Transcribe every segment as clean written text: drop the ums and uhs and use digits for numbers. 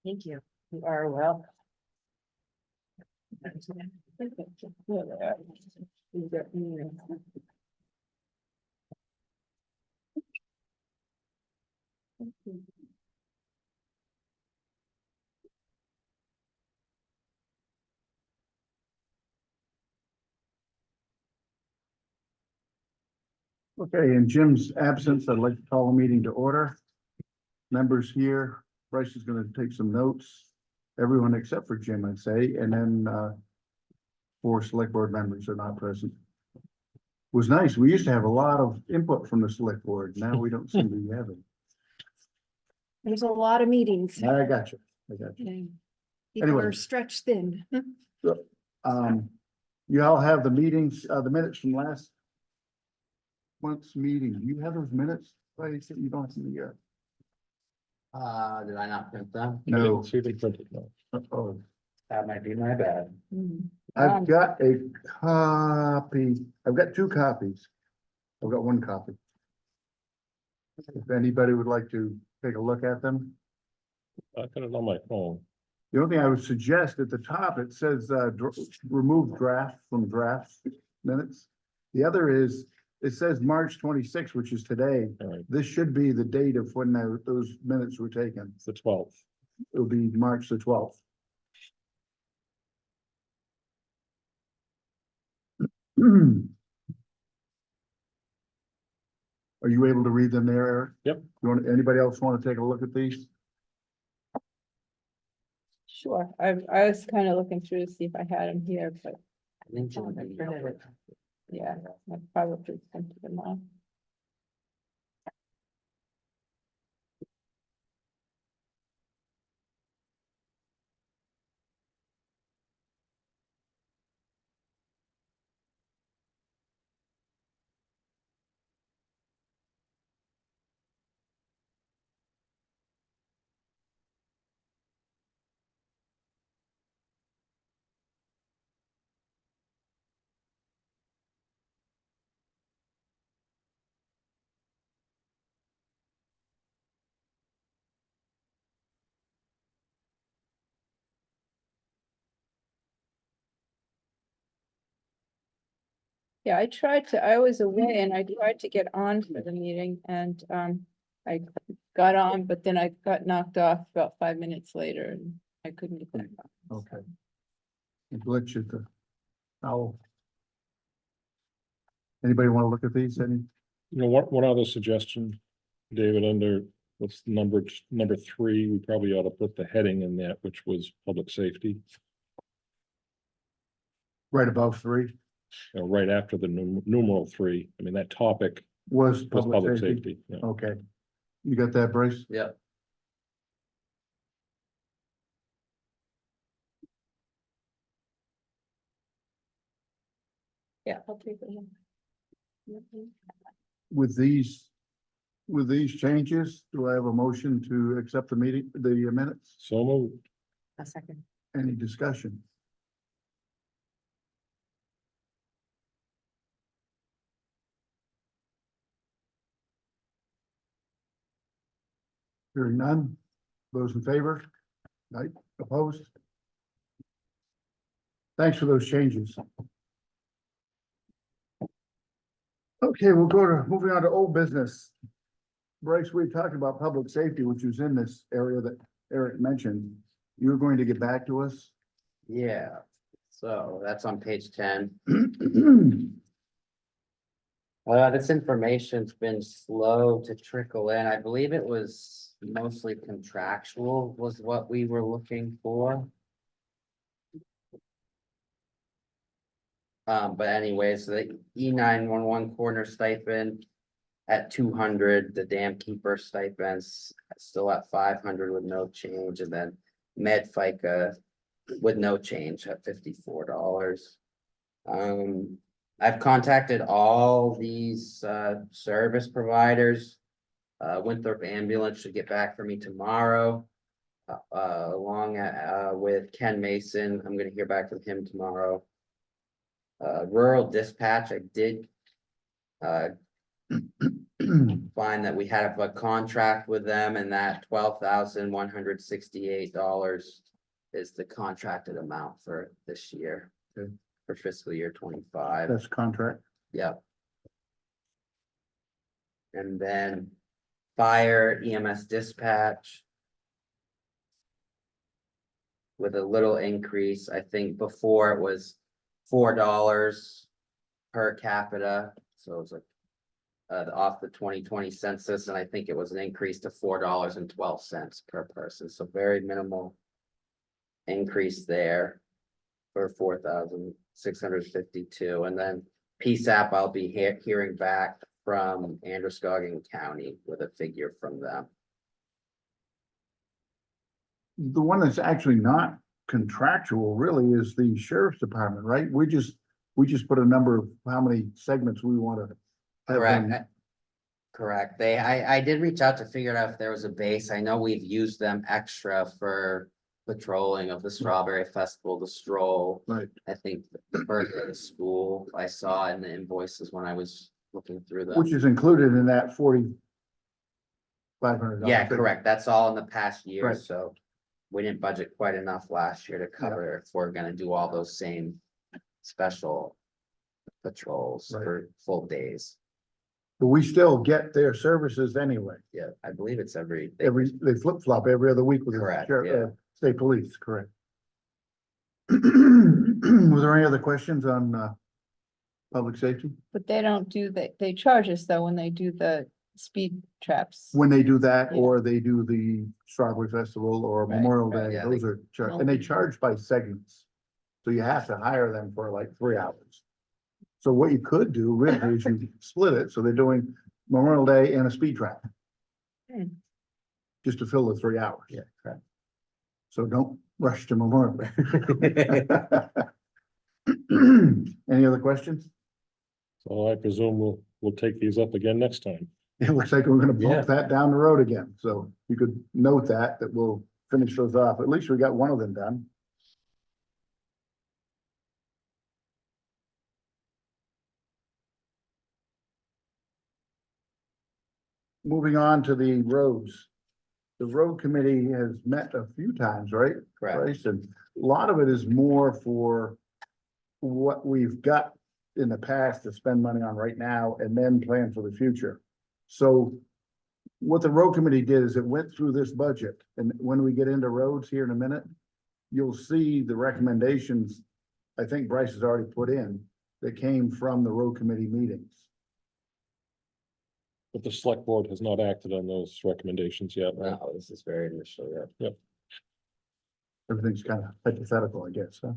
Thank you. You are welcome. Okay, in Jim's absence, I'd like to call a meeting to order. Members here, Bryce is gonna take some notes. Everyone except for Jim, I'd say, and then four select board members are not present. Was nice. We used to have a lot of input from the select board. Now we don't seem to be having. There's a lot of meetings. I got you. I got you. and People Anyway. are stretched thin. You all have the meetings, the minutes from last month's meeting. Do you have those minutes? Bryce, that you don't see here? Did I not print them? No. See the printed note. Oh, That might be my bad. I've got a copy. I've got two copies. I've got one copy. If anybody would like to take a look at them. I got it on my phone. The only thing I would suggest at the top, it says, remove draft from draft minutes. The other is, it says March 26th, which is today. All right, This should be the date of when those minutes were taken. it's the 12th. It'll be March the 12th. Are you able to read them there, Eric? Yep. Anybody else want to take a look at these? Sure, I was kind of looking through to see if I had them here, but I think Oh, I Jim- printed it. yeah, I probably sent them off. Yeah, I was away and I tried to get on for the meeting and I got on, but then I got knocked off about 5 minutes later and I couldn't get back on. Okay. A glitch at the, oh. Anybody want to look at these? Any? You know, one other suggestion, David, under what's number 3, we probably ought to put the heading in that, which was public safety, Right above 3 right after the numeral 3. I mean, that topic was was public safety. Yeah. Okay. You got that, Bryce? Yep. Yeah, I'll take it. Mhm. With these changes, do I have a motion to accept the minutes? So moved. A second. Any discussion? Hearing none. Those in favor? Right, opposed? Thanks for those changes. Okay, moving on to old business. Bryce, we talked about public safety, which was in this area that Eric mentioned. You're going to get back to us? Yeah, so that's on page 10. This information's been slow to trickle in. I believe it was mostly contractual was what we were looking for. But anyway, so the E911 corner stipend at 200, the dam keeper stipends still at 500 with no change, and then med FICA with no change at $54. I've contacted all these service providers. Winthrop Ambulance should get back for me tomorrow. Along with Ken Mason, I'm gonna hear back from him tomorrow. Rural Dispatch, I did find that we have a contract with them and that $12,168 is the contracted amount for this year. Okay. For fiscal year 25. That's contract. Yep. And then fire EMS dispatch. With a little increase, I think before it was $4 per capita, so it was like. Off the 2020 census, and I think it was an increase to $4.12 per person, so very minimal. Increase there. For 4,652, and then PSAP, I'll be hearing back from Androscoggin County with a figure from them. The one that's actually not contractual really is the sheriff's department, right? We just put a number of how many segments we want to. Correct. Correct. I did reach out to figure out if there was a base. I know we've used them extra for patrolling of the Strawberry Festival, the stroll. Right. I think the birthday of the school, I saw in the invoices when I was looking through them. Which is included in that $4,500. Yeah, correct. That's all in the past year, Right. so we didn't budget quite enough last year to cover if we're gonna do all those same special patrols Right. for full days. But we still get their services anyway. Yeah, I believe it's they They flip flop every other week with the Correct, state police, correct. Was there any other questions on public safety? But they don't do they charge us though when they do the speed traps. When they do that, Yeah. or they do the Strawberry Festival or Right, Memorial right, Day, yeah, those are charged, and they Well- charge by segments. So you have to hire them for like 3 hours. So what you could do really is you split it, so they're doing Memorial Day and a speed trap. Hmm. Just to fill the 3 hours. Yeah, correct. So don't rush to Memorial Day. Any other questions? So I presume we'll take these up again next time. It looks like we're gonna Yeah. bump that down the road again, so you could note that we'll finish those off. At least we got one of them done. Moving on to the roads. The road committee has met a few times, right? Correct. Bryce? And a lot of it is more for what we've got in the past to spend money on right now and then plan for the future. So what the road committee did is it went through this budget, and when we get into roads here in a minute, you'll see the recommendations I think Bryce has already put in that came from the road committee meetings. But the select board has not acted on those recommendations yet, right? No, this is very initial, yeah. Everything's kind of hypothetical, I guess, huh?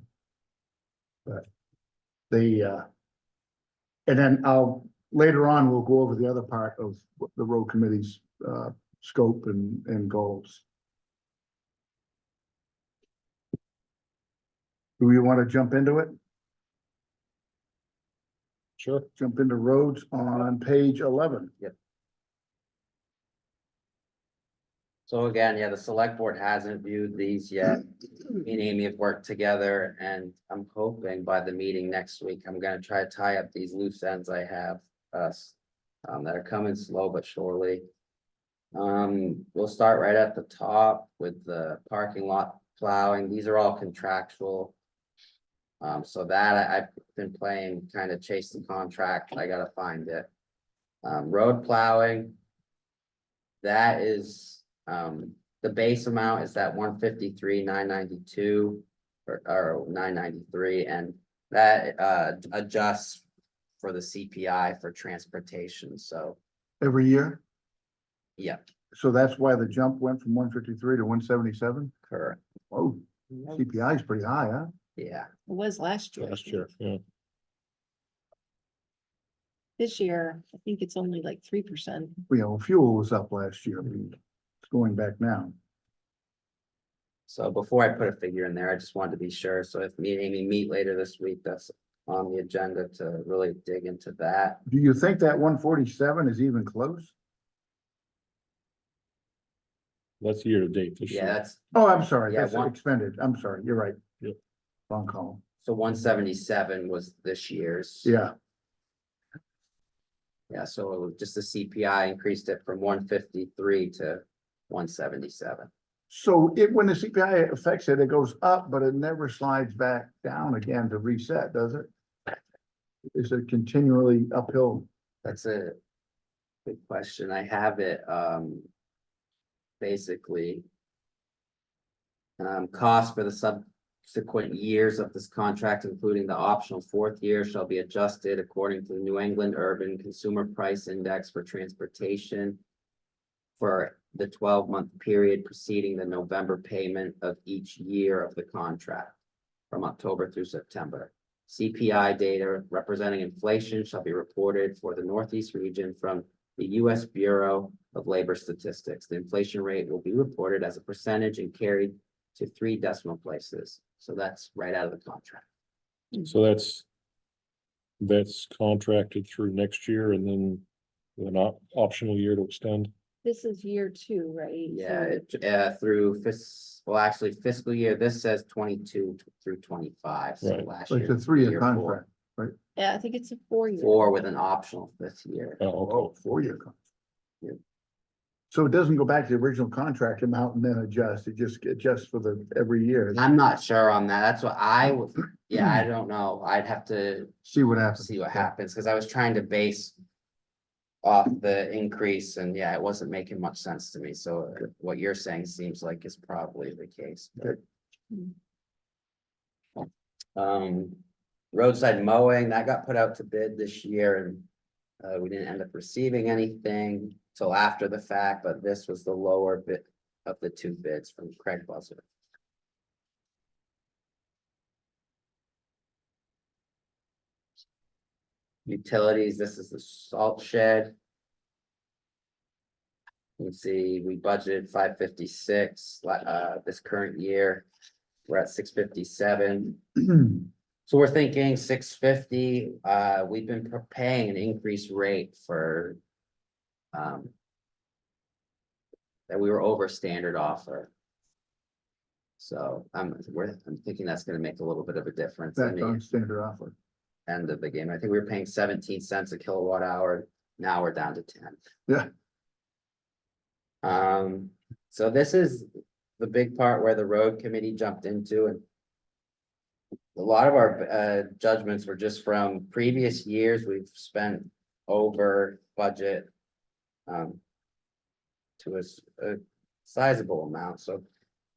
But the, and then later on, we'll go over the other part of the road committee's, scope and goals. Do we want to jump into it? Sure. Jump into roads on page 11. So again, yeah, the select board hasn't viewed these yet. Me and Amy have worked together and I'm hoping by the meeting next week, I'm gonna try to tie up these loose ends I have that are coming slow but surely. We'll start right at the top with the parking lot plowing. These are all contractual. So that I've been playing kind of chase the contract. I gotta find it. Road plowing. That is, the base amount is that 153,992 or 993, and that adjusts for the CPI for transportation. So, Every year, yeah, so that's why the jump went from 153 to 177. correct. Oh, CPI is pretty high, huh? Yeah, It was last year. I Last think. year, yeah. This year, I think it's only like 3%. You know, fuel was up last year. It's going back now. so before I put a figure in there, I just wanted to be sure. So if me and Amy meet later this week, that's on the agenda to really dig into that. Do you think that 147 is even close? That's year to date this Yeah, year. that's, Oh, I'm sorry, Yeah, that's one- expended. I'm sorry, you're right. Yep. Wrong column. so 177 was this year's. Yeah, Yeah, so just the CPI increased it from 153 to 177. So when the CPI affects it, it goes up, but it never slides back down again to reset, does it? Is it continually uphill? That's a good question. I have it, basically. Cost for the subsequent years of this contract, including the optional fourth year, shall be adjusted according to the New England Urban Consumer Price Index for transportation. For the 12-month period preceding the November payment of each year of the contract. From October through September. CPI data representing inflation shall be reported for the Northeast region from the US Bureau of Labor Statistics. The inflation rate will be reported as a percentage and carried to 3 decimal places. So that's right out of the contract. So that's contracted through next year and then an optional year to extend. This is year 2, right? Yeah, So through actually fiscal year, this says 22 through 25. So Right. last So year. it's a 3-year year four. contract. Yeah, I think it's a 4-year. 4 with an optional 5th year. Oh, Oh, okay. 4-year contract. Yeah. So it doesn't go back to the original contract amount and then adjust, it just adjusts for the every year. I'm not sure on that. That's what I would, yeah, I don't know. I'd have to See what happens. see what happens, because I was trying to base off the increase and yeah, it wasn't making much sense to me. So what you're saying seems like is probably the case. but- Roadside mowing, that got put out to bid this year and we didn't end up receiving anything till after the fact, but this was the lower bid of the 2 bids from Craig Buzzer. Utilities, this is the salt shed. You can see we budgeted 556, this current year, we're at 657. So we're thinking 650, we've been paying an increased rate for. That we were over standard offer. So I'm thinking that's gonna make a little bit of a difference in That's the on standard offer. end of the game. I think we were paying 17 cents a kilowatt hour, now we're down to 10. Yeah. So this is the big part where the road committee jumped into and. A lot of our judgments were just from previous years, we've spent over budget. To a sizable amount, so.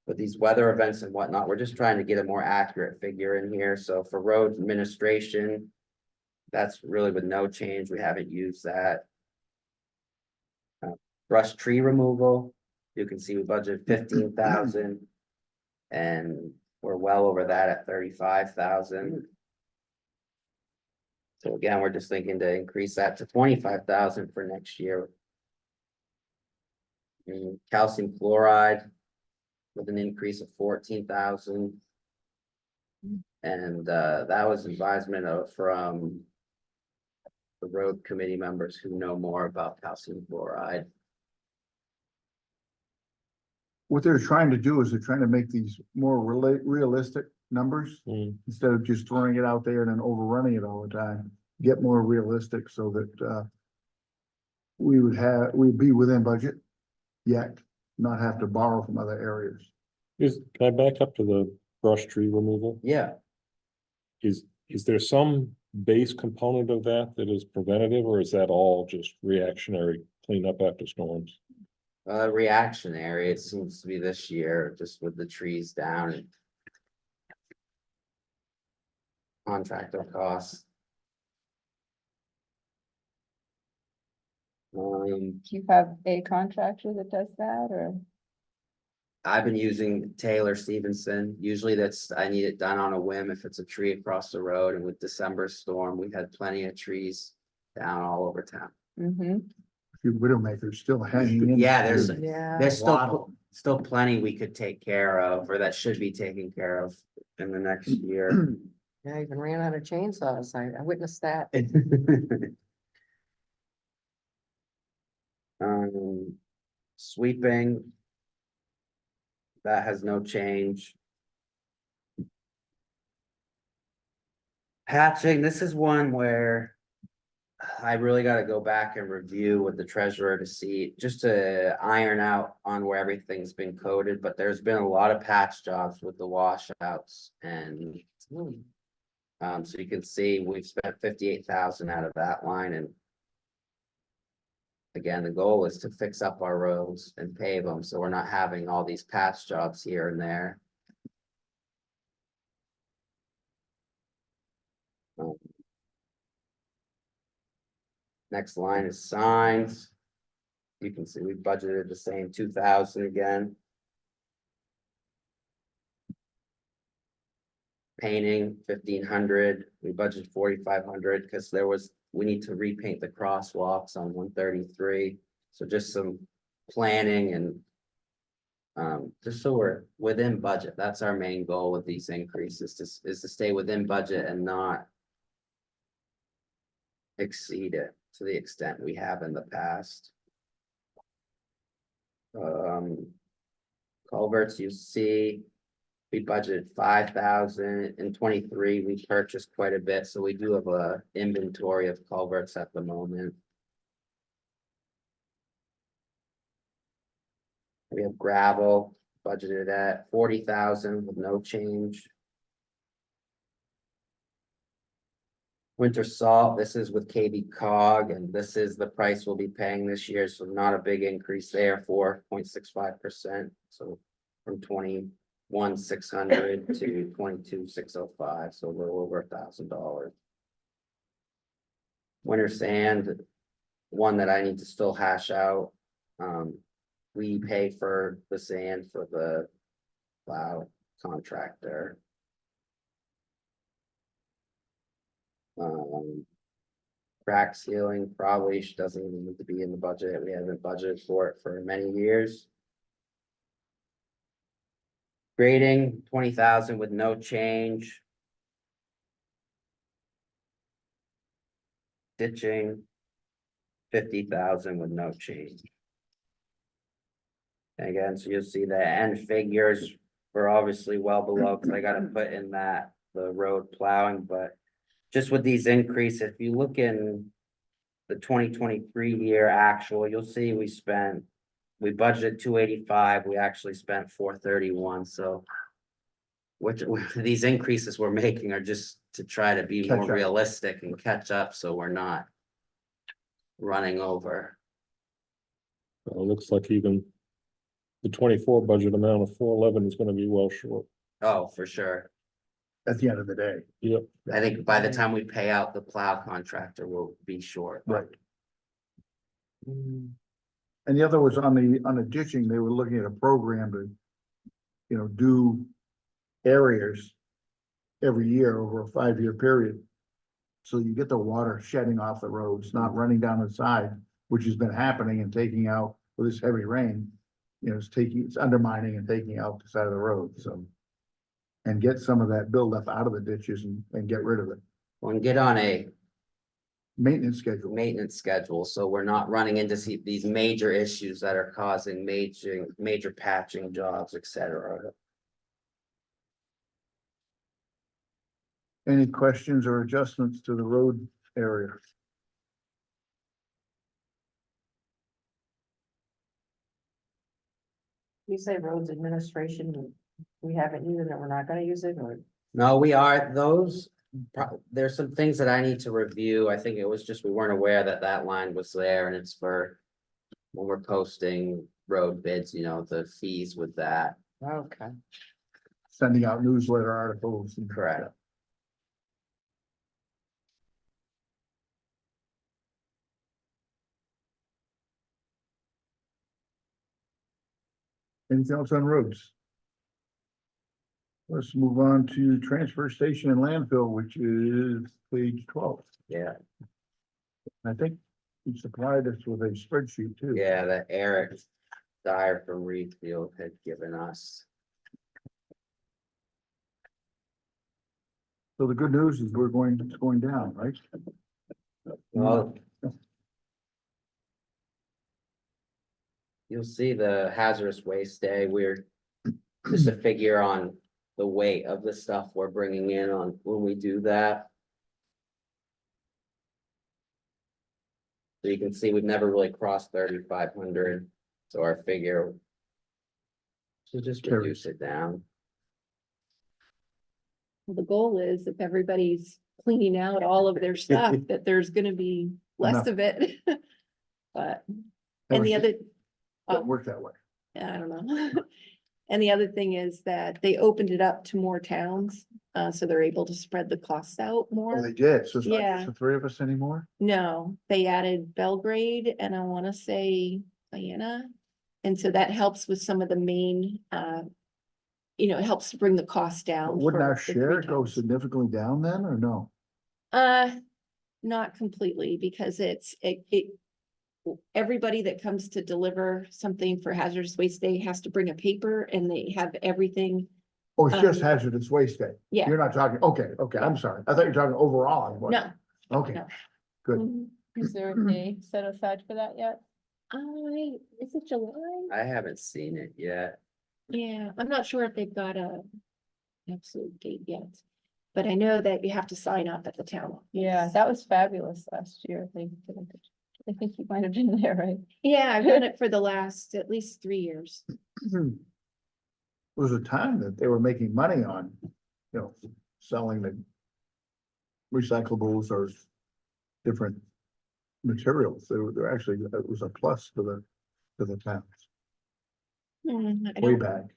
With these weather events and whatnot, we're just trying to get a more accurate figure in here, so for road administration. That's really with no change, we haven't used that. Brush tree removal, you can see we budgeted 15,000. And we're well over that at 35,000. So again, we're just thinking to increase that to 25,000 for next year. And calcium chloride with an increase of 14,000. And that was advisement from the road committee members who know more about calcium chloride. What they're trying to do is they're trying to make these more realistic numbers Mm. instead of just throwing it out there and then overrunning it all the time. Get more realistic so that we'd be within budget, yet not have to borrow from other areas. Can I back up to the brush tree removal? Yeah, Is there some base component of that that is preventative, or is that all just reactionary cleanup after storms? reactionary, it seems to be this year, just with the trees down and. Contractor costs. Do you have a contractor that does that or? I've been using Taylor Stevenson. Usually I need it done on a whim if it's a tree across the road, and with December storm, we've had plenty of trees down all over town. Mm-hmm. A few widowmakers still hanging in. Yeah, there's A lot of still plenty we could take care of, or that should be taken care of in the next year. Yeah, I even ran out of chainsaws. I witnessed that. Sweeping. That has no change. Patching, this is one where I really gotta go back and review with the treasurer to see, just to iron out on where everything's been coded, but there's been a lot of patch jobs with the washouts and. So you can see we've spent 58,000 out of that line and. Again, the goal is to fix up our roads and pave them, so we're not having all these patch jobs here and there. Um, Next line is signs. You can see we budgeted the same 2,000 again. Painting 1,500, we budgeted 4,500 because we need to repaint the crosswalks on 133. So just some planning and. Just so we're within budget, that's our main goal with these increases, is to stay within budget and not. Exceed it to the extent we have in the past. Culverts, you see. We budgeted 5,000 in 23, we purchased quite a bit, so we do have a inventory of culverts at the moment. We have gravel budgeted at 40,000 with no change. Winter salt, this is with KB cog, and this is the price we'll be paying this year, so not a big increase there, 4.65%, so from 21,600 to 22,605, so a little over $1,000. Winter sand, one that I need to still hash out. We pay for the sand for the plow contractor. Crack sealing probably doesn't even need to be in the budget. We haven't budgeted for it for many years. Grading 20,000 with no change. Ditching 50,000 with no change. And again, so you'll see the end figures were obviously well below, because I gotta put in that the road plowing, but just with these increases, if you look in the 2023 year actual, you'll see we budgeted 285, we actually spent 431, so which these increases we're making are just to try to be more Catch up. realistic and catch up, so we're not running over. It looks like even the 24 budget amount of 411 is gonna be well short. Oh, for sure. At the end of the day. Yep. I think by the time we pay out the plow contractor, we'll be short. Right. And the other was on the ditching, they were looking at a program to, do areas every year over a 5-year period. So you get the water shedding off the roads, not running down the side, which has been happening and taking out with this heavy rain. It's undermining and taking out the side of the road, so. And get some of that buildup out of the ditches and get rid of it. We'll get on a Maintenance schedule. maintenance schedule, so we're not running into these major issues that are causing major patching jobs, etc. Any questions or adjustments to the road area? You say roads administration, we haven't used it, we're not gonna use it, or? No, there's some things that I need to review. I think it was just, we weren't aware that that line was there, and it's for when we're posting road bids, the fees with that. Okay. Sending out newsletter articles. and- Correct. Anything else on roads? Let's move on to transfer station and landfill, which is page 12. Yeah, I think he supplied us with a spreadsheet too. yeah, that Eric Dyer from Reedfield had given us. So the good news is it's going down, right? Well, you'll see the hazardous waste day, we're just a figure on the weight of the stuff we're bringing in on when we do that. So you can see we've never really crossed 3,500, so our figure. Should just Carry. reduce it down. Well, the goal is if everybody's cleaning out all of their stuff, that there's gonna be less Enough. of it. But, That and the was- other, Don't work that way. I don't know. And the other thing is that they opened it up to more towns, so they're able to spread the costs out Oh, more. they did. So it's not Yeah. just the three of us anymore? No, they added Belgrade and I wanna say Diana. And so that helps with some of the main, it helps to bring the cost down. Wouldn't for our the three share go towns. significantly down then, or no? Not completely, because everybody that comes to deliver something for hazardous waste day has to bring a paper and they have everything. Oh, it's just Um, hazardous waste day. Yeah, You're not talking, okay, I'm sorry. I thought you were talking overall. I wasn't. no. Okay, no. good. Mhm. Is there a day set aside for that yet? Is it July? I haven't seen it yet. Yeah, I'm not sure if they've got a absolute date yet. But I know that you have to sign up at the town. office. Yeah, that was fabulous last year. I think you might have been there, right? Yeah, I've done it for the last at least 3 years. There was a time that they were making money on, selling the recyclables or different materials. They're actually, it was a plus to the towns I way don't- back.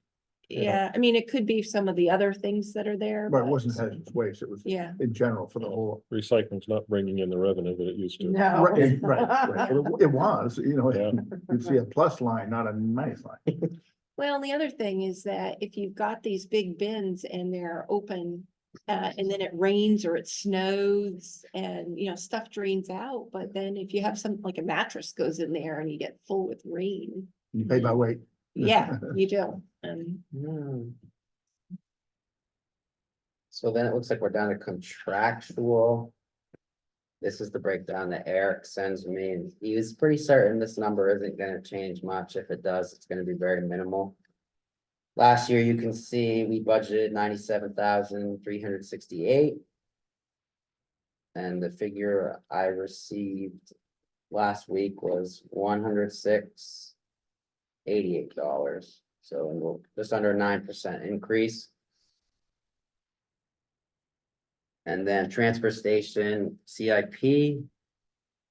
Yeah, I mean, it could be some of the other things that are there. But it wasn't hazardous waste. It was Yeah, in general for the whole. Recycling's not bringing in the revenue that it used to. No. Right. It was, Yeah. you'd see a plus line, not a minus line. well, and the other thing is that if you've got these big bins and they're open. And then it rains or it snows and, stuff drains out, but then if you have something like a mattress goes in there and you get full with rain. You pay by weight. Yeah, you do, and So then it looks like we're down to contractual. This is the breakdown that Eric sends me, and he was pretty certain this number isn't gonna change much. If it does, it's gonna be very minimal. Last year, you can see we budgeted 97,368. And the figure I received last week was $106.88. So just under 9% increase. And then transfer station CIP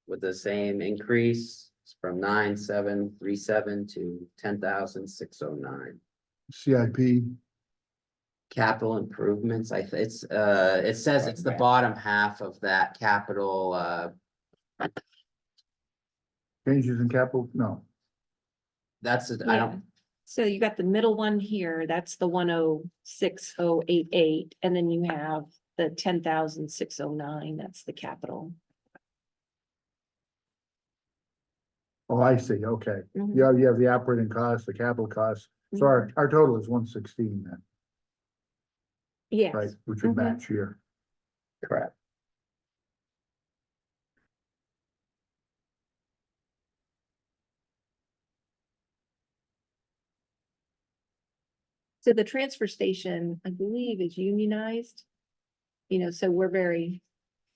with the same increase from 9,737 to 10,609. CIP, Capital improvements, it says it's the bottom half of that capital, changes in capital, no. that's, I yeah. don't, So you got the middle one here, that's the 106,088, and then you have the 10,609, that's the capital. Oh, I see, okay. Mhm. You have the operating costs, the capital costs. So our total is 116 then, Yes. right, which would Mhm. match here. correct. So the transfer station, I believe, is unionized. So we're very,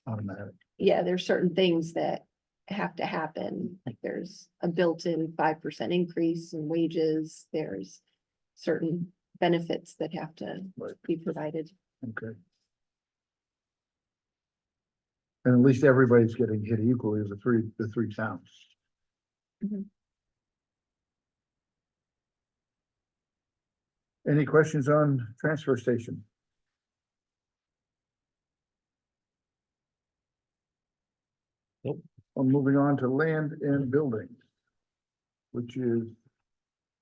Automatic. yeah, there's certain things that have to happen, like there's a built-in 5% increase in wages, there's certain benefits that have to Right. be provided. Okay. And at least everybody's getting hit equally as the three towns. Mhm. Any questions on transfer station? Nope. I'm moving on to land and buildings. Which is,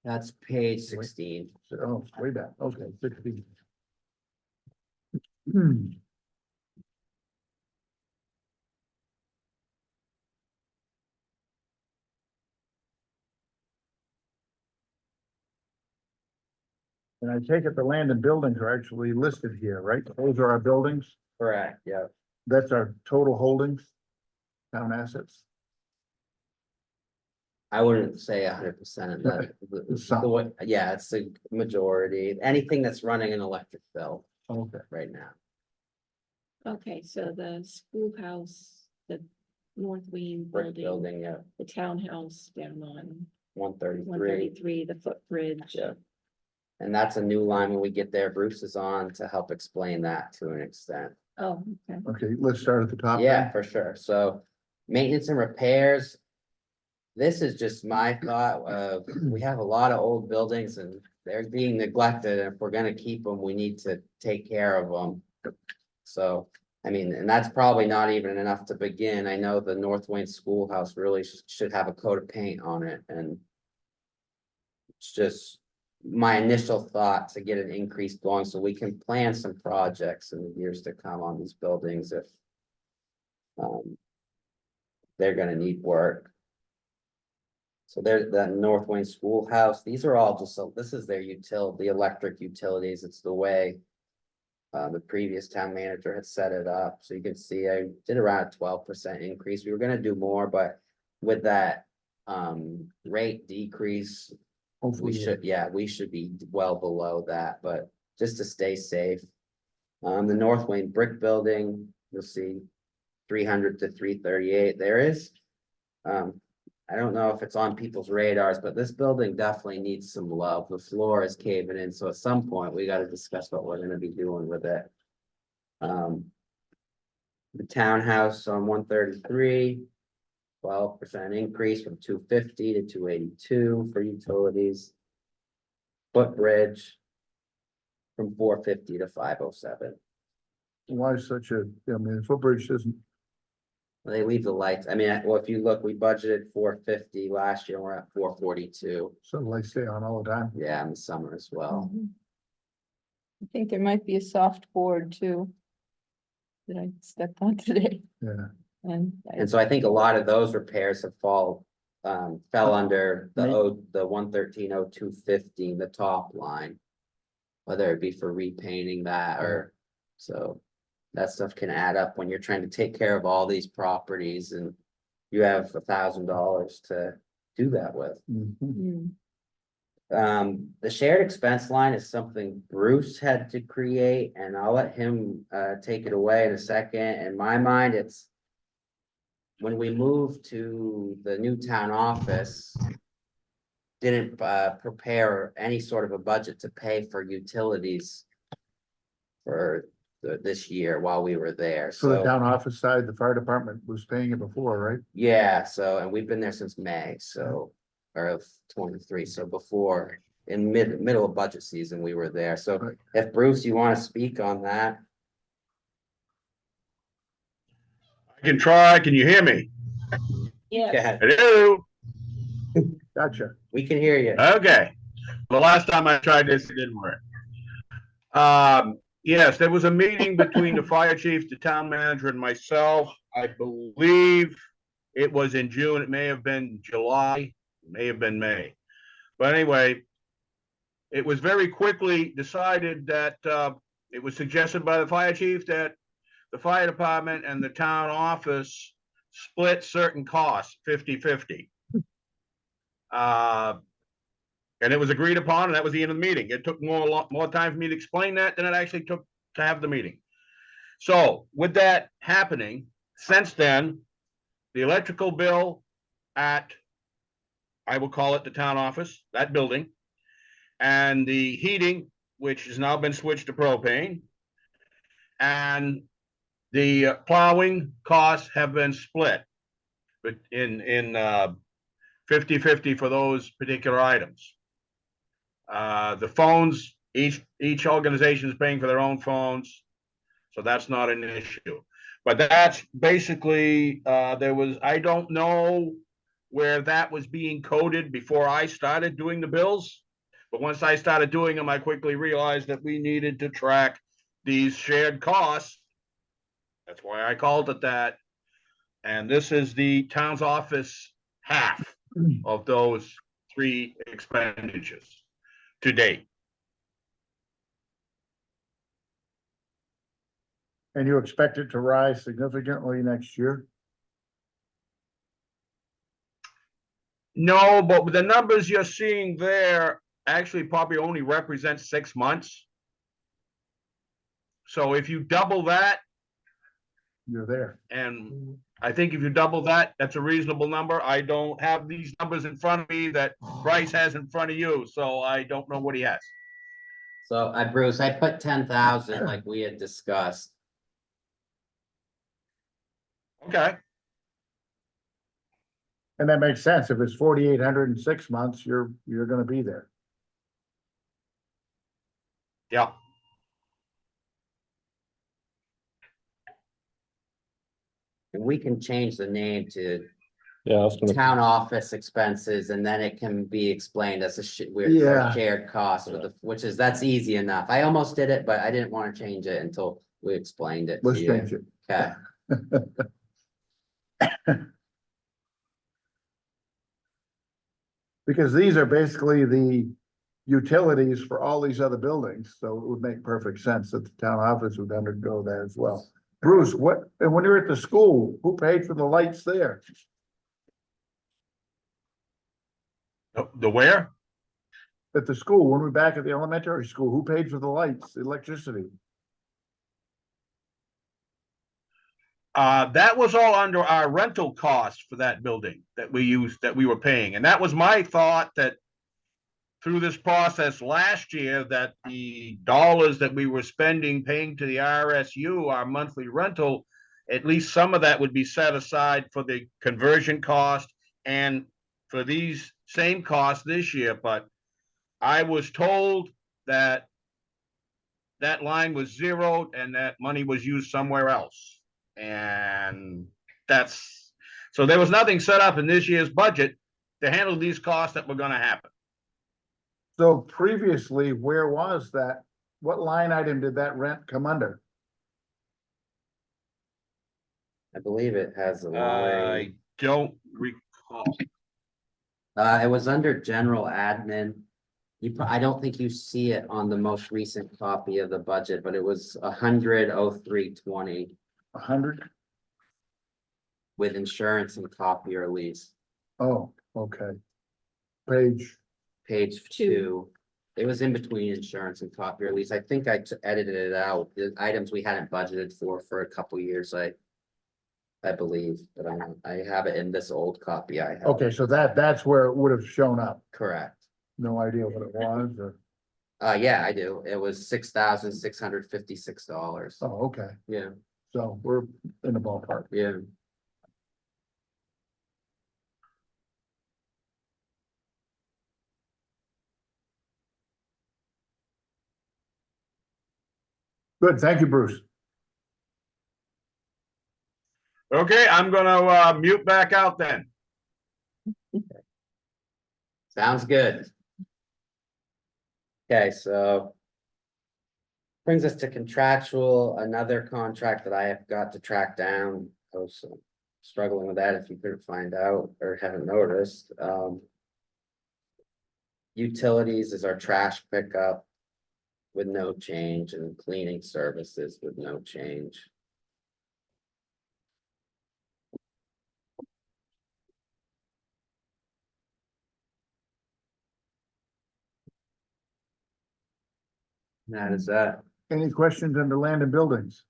That's page 16. oh, way back, okay, 16. And I take it the land and buildings are actually listed here, right? Those are our buildings. Correct, yeah. That's our total holdings. Town assets. I wouldn't say 100% of that. It's some. Yeah, it's a majority, anything that's running an electric bill Okay. right now. Okay, so the schoolhouse, the North Wing brick building, building, yeah, the townhouse down on 133. 133, the footbridge. Yeah. And that's a new line when we get there. Bruce is on to help explain that to an extent. Oh, okay. Okay, let's start at the top Yeah, then. for sure. So maintenance and repairs. This is just my thought of, we have a lot of old buildings and they're being neglected. And if we're gonna keep them, we need to take care of them. So, I mean, and that's probably not even enough to begin. I know the North Wayne Schoolhouse really should have a coat of paint on it and it's just my initial thought to get an increase going so we can plan some projects in the years to come on these buildings if they're gonna need work. So there's the North Wayne Schoolhouse. These are all just, so this is their the electric utilities. It's the way the previous town manager had set it up. So you can see I did around a 12% increase. We were gonna do more, but with that rate decrease, Hopefully, we should be well below that, but just to stay safe. The North Wayne Brick Building, you'll see 300 to 338. There is. I don't know if it's on people's radars, but this building definitely needs some love. The floor is caving in, so at some point we gotta discuss what we're gonna be doing with it. The townhouse on 133. 12% increase from 250 to 282 for utilities. Footbridge. From 450 to 507. why such a, I mean, footbridge doesn't, They leave the lights. I mean, well, if you look, we budgeted 450 last year. We're at 442. so lights stay on all the time. Yeah, in the summer as well. Mhm. I think there might be a soft board too. That I stepped on today Yeah, and And so I think a lot of those repairs have fell under the 1130250, the top line. Whether it be for repainting that or, so that stuff can add up when you're trying to take care of all these properties and you have $1,000 to do that with. Mhm. The shared expense line is something Bruce had to create, and I'll let him take it away in a second. In my mind, it's when we moved to the new town office, didn't prepare any sort of a budget to pay for utilities for this year while we were there. So the So, town office side, the fire department was paying it before, right? yeah, so, and we've been there since May, so, or of 23, so before, in middle of budget season, we were there. So Right. if Bruce, you want to speak on that? I can try. Can you hear me? yes, Yeah, Hello? Gotcha. we can hear you. Okay. The last time I tried this, it didn't work. Yes, there was a meeting between the fire chief, the town manager, and myself. I believe it was in June. It may have been July, it may have been May. But anyway, it was very quickly decided that it was suggested by the fire chief that the fire department and the town office split certain costs 50-50. And it was agreed upon, and that was the end of the meeting. It took more time for me to explain that than it actually took to have the meeting. So with that happening, since then, the electrical bill at, I will call it the town office, that building, and the heating, which has now been switched to propane, and the plowing costs have been split, but in 50-50 for those particular items. The phones, each organization is paying for their own phones, so that's not an issue. But that's basically, I don't know where that was being coded before I started doing the bills. But once I started doing them, I quickly realized that we needed to track these shared costs. That's why I called it that. And this is the town's office half of those three expenditures to date. And you expect it to rise significantly next year? No, but the numbers you're seeing there actually probably only represent 6 months. So if you double that You're there. and I think if you double that, that's a reasonable number. I don't have these numbers in front of me that Bryce has in front of you, so I don't know what he has. So Bruce, I put 10,000 like we had discussed. Okay, And that makes sense. If it's 4,800 in 6 months, you're gonna be there. yeah. And we can change the name to Yeah, I was gonna, town office expenses, and then it can be explained as a Yeah. shared cost with the, which is, that's easy enough. I almost did it, but I didn't want to change it until we explained it to Let's you. change it. Okay, Because these are basically the utilities for all these other buildings, so it would make perfect sense that the town office would undergo that as well. Bruce, and when you're at the school, who paid for the lights there? The where? At the school, when we're back at the elementary school, who paid for the lights, the electricity? That was all under our rental cost for that building that we were paying. And that was my thought that through this process last year, that the dollars that we were spending, paying to the RSU, our monthly rental, at least some of that would be set aside for the conversion cost and for these same costs this year. But I was told that that line was zeroed and that money was used somewhere else. And so there was nothing set up in this year's budget to handle these costs that were gonna happen. So previously, where was that? What line item did that rent come under? I believe it has a I line. don't recall. It was under general admin. I don't think you see it on the most recent copy of the budget, but it was 100,0320 100? with insurance and copier lease. Oh, okay. Page, Page 2. It was in between insurance and copier lease. I think I edited it out. The items we hadn't budgeted for a couple years, I believe, but I have it in this old copy I have. okay, so that's where it would have shown up. Correct. No idea what it was, or, Yeah, I do. It was $6,656. oh, okay, Yeah, so we're in the ballpark. yeah. Good, thank you, Bruce. Okay, I'm gonna mute back out then. Sounds good. Okay, so brings us to contractual, another contract that I have got to track down. I was struggling with that if you couldn't find out or haven't noticed. Utilities is our trash pickup with no change, and cleaning services with no change. That is that. Any questions under land and buildings?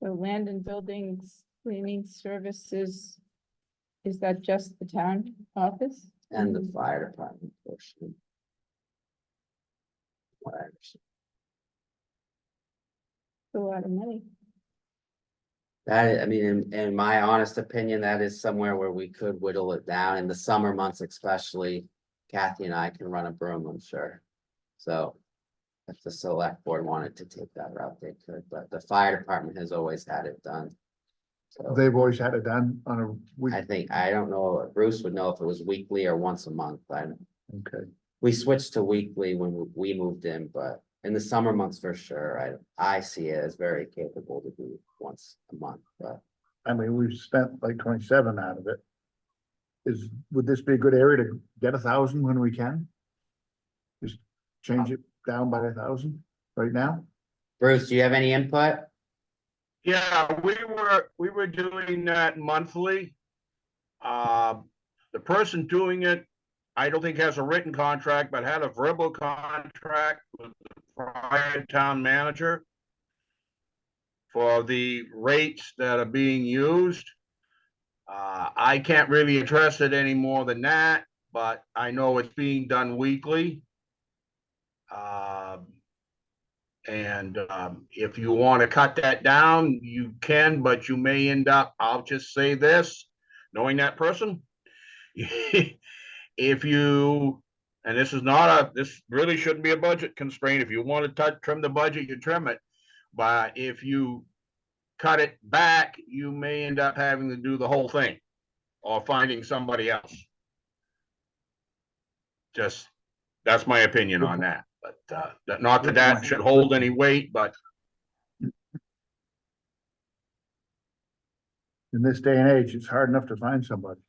So land and buildings, cleaning services, is that just the town office? And the fire department portion. What I understand. A lot of money. That, I mean, in my honest opinion, that is somewhere where we could whittle it down in the summer months, especially. Kathy and I can run a broom, I'm sure. So if the select board wanted to take that route, they could, but the fire department has always had it done. So They've always had it done on a week, I think, I don't know, Bruce would know if it was weekly or once a month. okay. We switched to weekly when we moved in, but in the summer months for sure, I see it as very capable to do once a month, but. I mean, we've spent like 27 out of it. Would this be a good area to get 1,000 when we can? Just change it down by 1,000 right now? Bruce, do you have any input? Yeah, we were doing that monthly. The person doing it, I don't think has a written contract, but had a verbal contract with the prior town manager. for the rates that are being used. I can't really address it any more than that, but I know it's being done weekly. And if you want to cut that down, you can, but you may end up, I'll just say this, knowing that person. If you, and this is not this really shouldn't be a budget constraint. If you want to trim the budget, you trim it. But if you cut it back, you may end up having to do the whole thing or finding somebody else. Just, that's my opinion on that. But not that that should hold any weight, but In this day and age, it's hard enough to find somebody.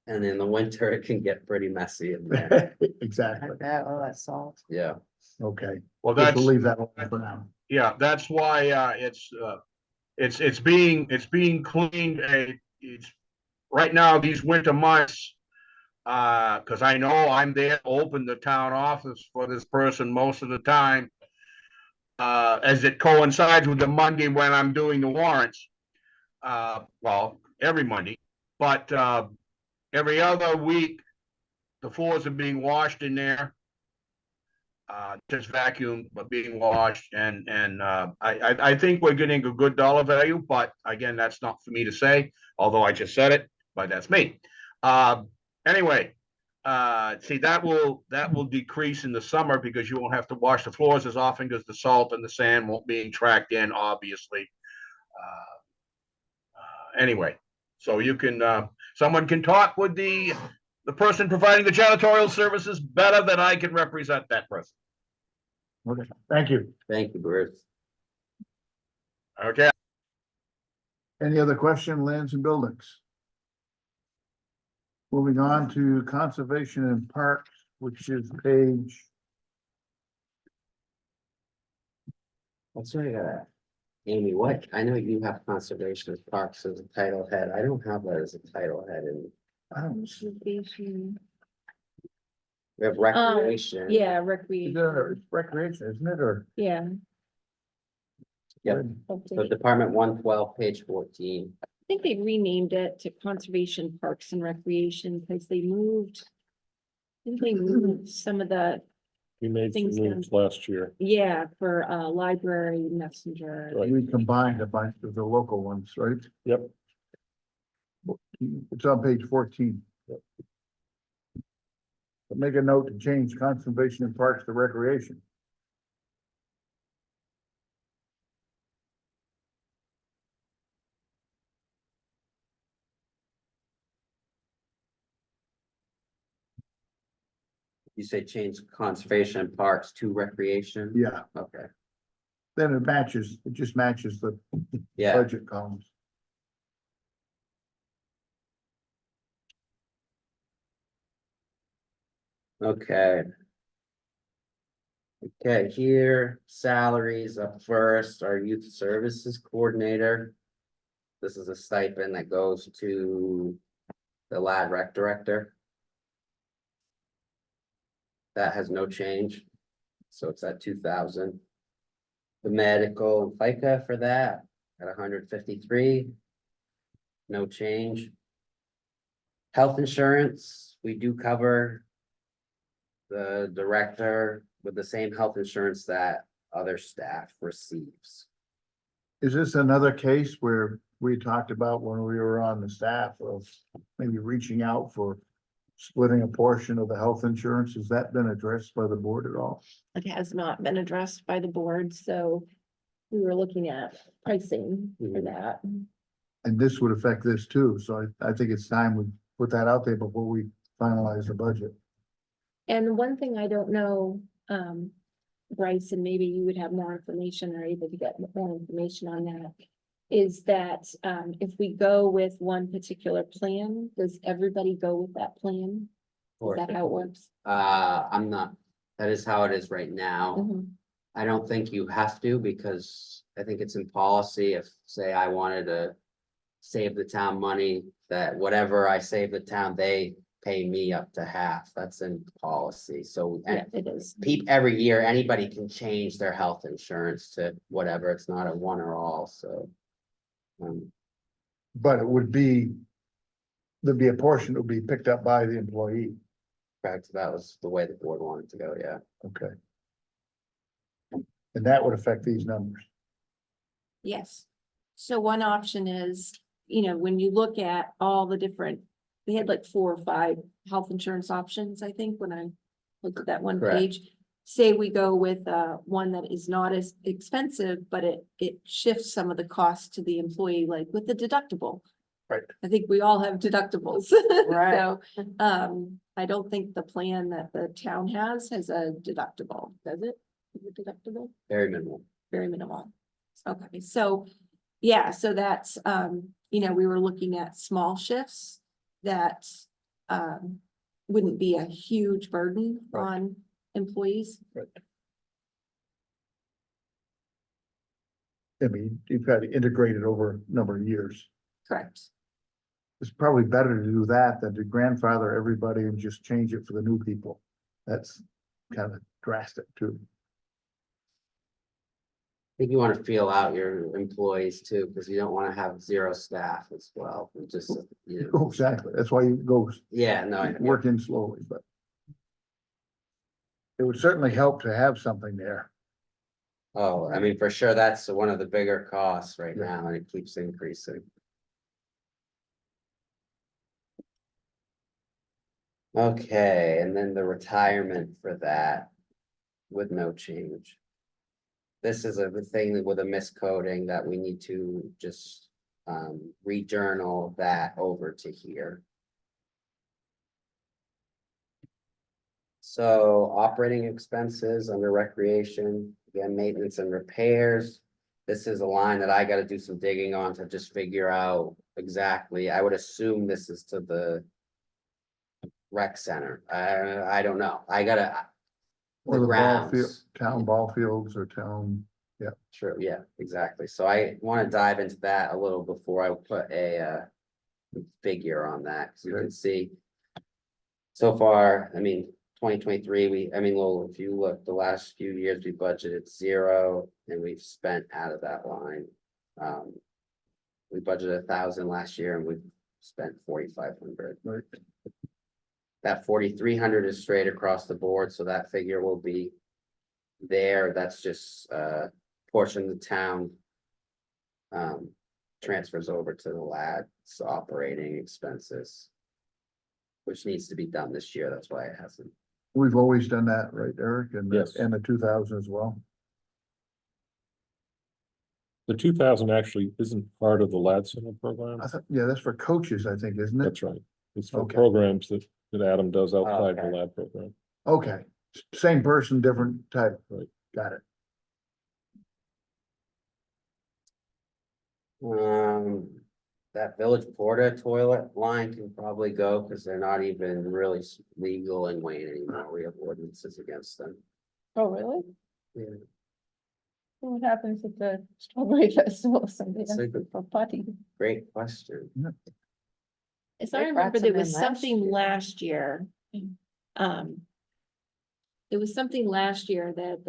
And in the winter, it can get pretty messy in there. Exactly. That, all that salt. Yeah. Okay, well, just that's, we'll leave that alone for now. yeah, that's why it's being cleaned. It's right now, these winter months. Cause I know I'm there, open the town office for this person most of the time. As it coincides with the Monday when I'm doing the warrants. Well, every Monday, but every other week, the floors are being washed in there. Just vacuumed, but being washed, and I think we're getting a good dollar value, but again, that's not for me to say, although I just said it, but that's me. Anyway, see, that will decrease in the summer because you won't have to wash the floors as often because the salt and the sand won't be tracked in, obviously. Anyway, so you can, someone can talk with the person providing the janitorial services better than I can represent that person. Okay, thank you. Thank you, Bruce. Okay, Any other question, lands and buildings? Moving on to conservation and parks, which is page, That's right. Amy, what? I know you have conservation of parks as a title head. I don't have that as a title head, and I don't, Conservation. we have recreation. Yeah, is recreation, there- it's recreation, isn't it, or? yeah. Yep. So Department 112, page 14. I think they renamed it to Conservation Parks and Recreation because they moved. Didn't they move some of the, We made some Things moves last year. yeah, for library messenger. Right. We combined a bunch of the local ones, right? Yep. It's on page 14. Yep. But make a note to change conservation and parks to recreation. You say change conservation and parks to recreation? Yeah, Okay, then it just matches the yeah, budget columns. okay. Okay, here, salaries up first, our youth services coordinator. This is a stipend that goes to the lad rec director. That has no change, so it's at 2,000. The medical and FICA for that at 153. No change. Health insurance, we do cover the director with the same health insurance that other staff receives. Is this another case where we talked about when we were on the staff of maybe reaching out for splitting a portion of the health insurance? Has that been addressed by the board at all? It has not been addressed by the board, so we were looking at pricing for that. And this would affect this too, so I think it's time we put that out there before we finalize the budget. And one thing I don't know, Bryce, and maybe you would have more information or able to get more information on that. Is that, if we go with one particular plan, does everybody go with that plan? Is that how it works? I'm not, that is how it is right now. Mhm. I don't think you have to, because I think it's in policy if, say, I wanted to save the town money, that whatever I save the town, they pay me up to half, that's in policy, so. Yeah, it is. Every year, anybody can change their health insurance to whatever, it's not a one or all, so. But it would be, there'd be a portion that would be picked up by the employee. Correct, that was the way the board wanted to go, yeah. Okay. And that would affect these numbers. Yes. So one option is, when you look at all the different, they had like 4 or 5 health insurance options, I think, when I looked at that one Correct. page. Say we go with one that is not as expensive, but it shifts some of the costs to the employee, like with the deductible. Right. I think we all have deductibles. Right. So, I don't think the plan that the town has a deductible, does it? Is it deductible? Very minimal. Very minimal. Okay, so, yeah, so that's, we were looking at small shifts that, wouldn't be a huge burden Right. on employees. I mean, you've got to integrate it over a number of years. Correct. It's probably better to do that than to grandfather everybody and just change it for the new people. That's kind of drastic too. I think you wanna feel out your employees too, because you don't wanna have 0 staff as well, and just, Exactly. That's why you go yeah, no, work in slowly, but it would certainly help to have something there. oh, I mean, for sure, that's one of the bigger costs right Yeah. now, and it keeps increasing. Okay, and then the retirement for that with no change. This is a thing with a miscoding that we need to just re-journal that over to here. So operating expenses under recreation, again, maintenance and repairs. This is a line that I gotta do some digging on to just figure out exactly. I would assume this is to the rec center. I don't know. I gotta. Or The the ball field, grounds. town ball fields or town, True, yeah, exactly. So I wanna dive into that a little before I put a figure on that, so you can Okay. see. So far, I mean, 2023, well, if you look, the last few years, we budgeted 0 and we've spent out of that line. We budgeted 1,000 last year and we've spent 4,500. right? That 4,300 is straight across the board, so that figure will be there. That's just portion of the town transfers over to the lad's operating expenses, which needs to be done this year. That's why it hasn't. We've always done that, right, Eric? And Yes. and the 2000 as well. The 2,000 actually isn't part of the Lad Center program. I thought, yeah, that's for coaches, I think, isn't it? That's right. It's for Okay. programs that Adam does outside the Okay. Lad program. Okay, same person, different type. Right. Got it. That Village Porta toilet line can probably go, because they're not even really legal in Wayne anymore. We have ordinances against them. Oh, really? Yeah. What happens at the Strawberry Festival? Somebody That's a has good- a potty. Great question. As They I brought remember, there some was in last something year. last year. There was something last year that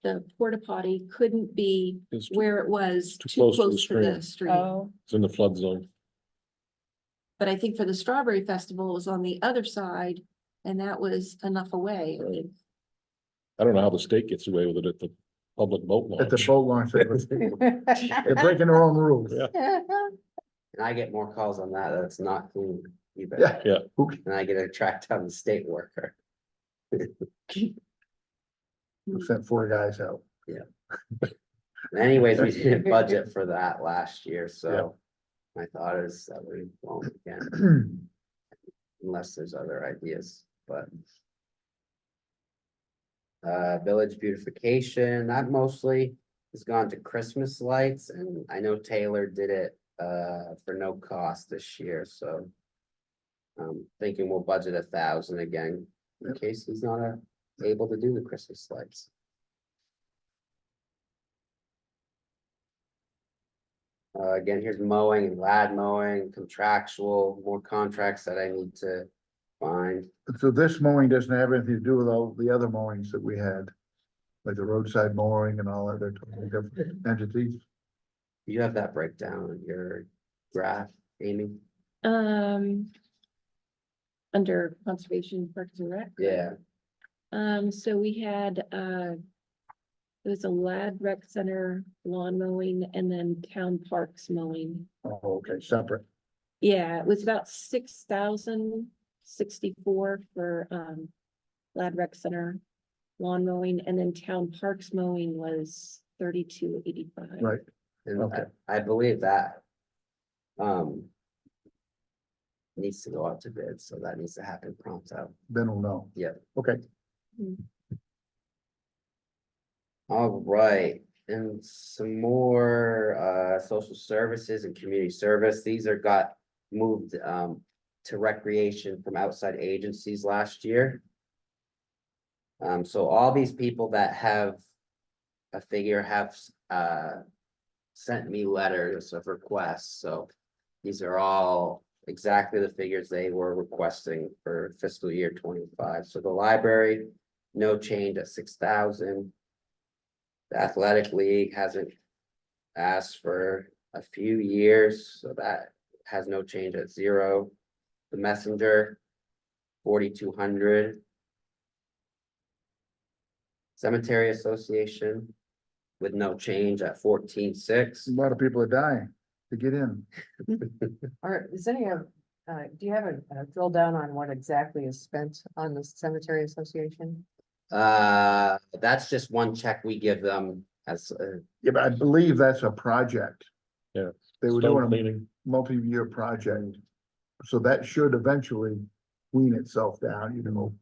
the porta potty couldn't be It's where it was too too close to the close to the stream. Oh, in the flood zone. But I think for the Strawberry Festival, it was on the other side, and that was enough away. Right. I don't know how the state gets away with it at the public boat At the launch. boat launch, they're breaking their own rules. Yeah. And I get more calls on that. That's not clean either. Yeah. Yeah. Who- And I get to track down the state worker. who sent 4 guys out. Anyways, we didn't budget for that last year, so. My thought is that we won't again, unless there's other ideas, but. Village beautification, that mostly has gone to Christmas lights, and I know Taylor did it for no cost this year, so. Thinking we'll budget 1,000 again, in case he's not able to do the Christmas lights. Again, here's mowing and lad mowing, contractual, more contracts that I need to fine. So this mowing doesn't have anything to do with all the other mowings that we had. Like the roadside mowing and all that, they're totally different entities. You have that breakdown in your graph, Amy? Under conservation parks and rec. Yeah, So we had, it was a lad rec center lawn mowing and then town parks mowing. Oh, okay, separate. Yeah, it was about 6,064 for, lad rec center lawn mowing, and then town parks mowing was 3,285. Right. and Okay. I believe that. Needs to go out to bid, so that needs to happen pronto. Then we'll know. Yep. Okay, All right, and some more social services and community service. These are got moved to recreation from outside agencies last year. So all these people that have a figure have sent me letters of requests, so these are all exactly the figures they were requesting for fiscal year 25. So the library, no change at 6,000. The athletic league hasn't asked for a few years, so that has no change at 0. The messenger, 4,200. Cemetery Association with no change at 14,600. a lot of people are dying to get in. Or is any of, do you have a drill down on what exactly is spent on the cemetery association? That's just one check we give them as, Yeah, but I believe that's a project. Yeah. They were Stone doing a cleaning. multi-year project. So that should eventually wean itself down, you know.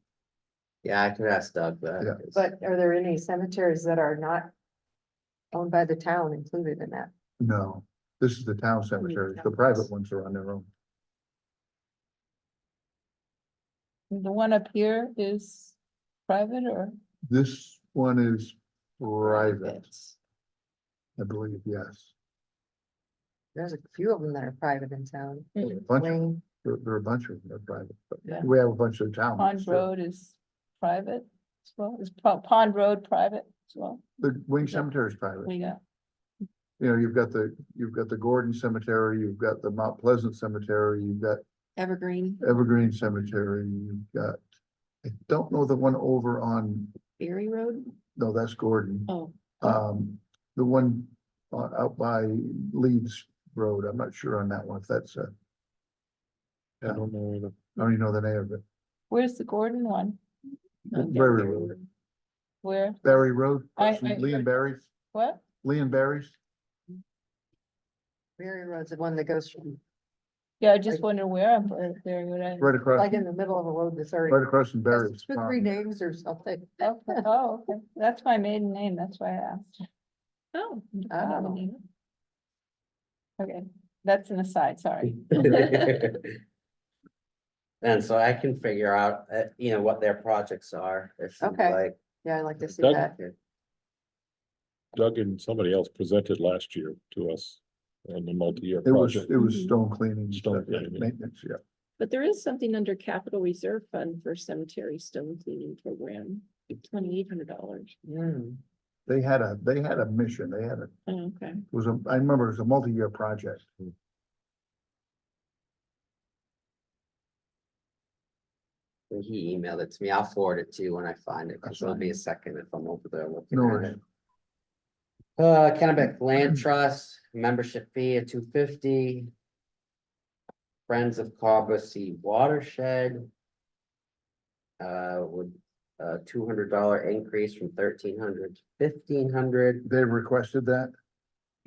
yeah, I could ask Doug that. Yeah. 'cause- But are there any cemeteries that are not owned by the town included in that? No, this is the town cemetery. The private ones are on their own. The one up here is private or? This one is private, I believe, yes. There's a few of them that are private in town. A bunch of, Wayne, there are a bunch of them that are private, but Yeah. we have a bunch of town. Pond ones, too. Road is private as well, is Pond Road private as well? The Wing Cemetery is private. We got, You know, you've got the Gordon Cemetery, you've got the Mount Pleasant Cemetery, you've got Evergreen, Evergreen Cemetery, you've got. I don't know the one over on, Berry Road. no, that's Gordon. Oh, The one out by Leeds Road, I'm not sure on that one, if that's I don't know either. I don't even know the name of it. where's the Gordon one? Berry Road, Where? Berry Road, I- Lee and Berry's, What? Lee and Berry's. Berry Road's the one that goes from, Yeah, I just wonder where I'm, there, would I? Right across, like in the middle of a road that's already. right across from has Berry's. 2 or 3 farm. names or something. Okay, oh, okay, that's my maiden name, that's why I asked. oh, Oh. Okay, that's an aside, sorry. And so I can figure out, what their projects are, if you'd Okay. like. Yeah, I like to see Doug? that. Doug and somebody else presented last year to us on the multi-year It was, project. it was Mhm. stone cleaning. Stone stuff, yeah, cleaning, yeah. Maintenance, yeah. but there is something under capital reserve fund for cemetery stone cleaning program, $2,800. Hmm. They had a mission, they had a, Oh, okay. it was I remember it was a multi-year project. And he emailed it to me. I'll forward it to you when I find it, because That's it'll be a fine. second if I'm over there looking No at worries. it. Kennebec Land Trust, membership fee of $250. Friends of Cobbossee Watershed. With a $200 increase from 1,300 to 1,500. They requested that?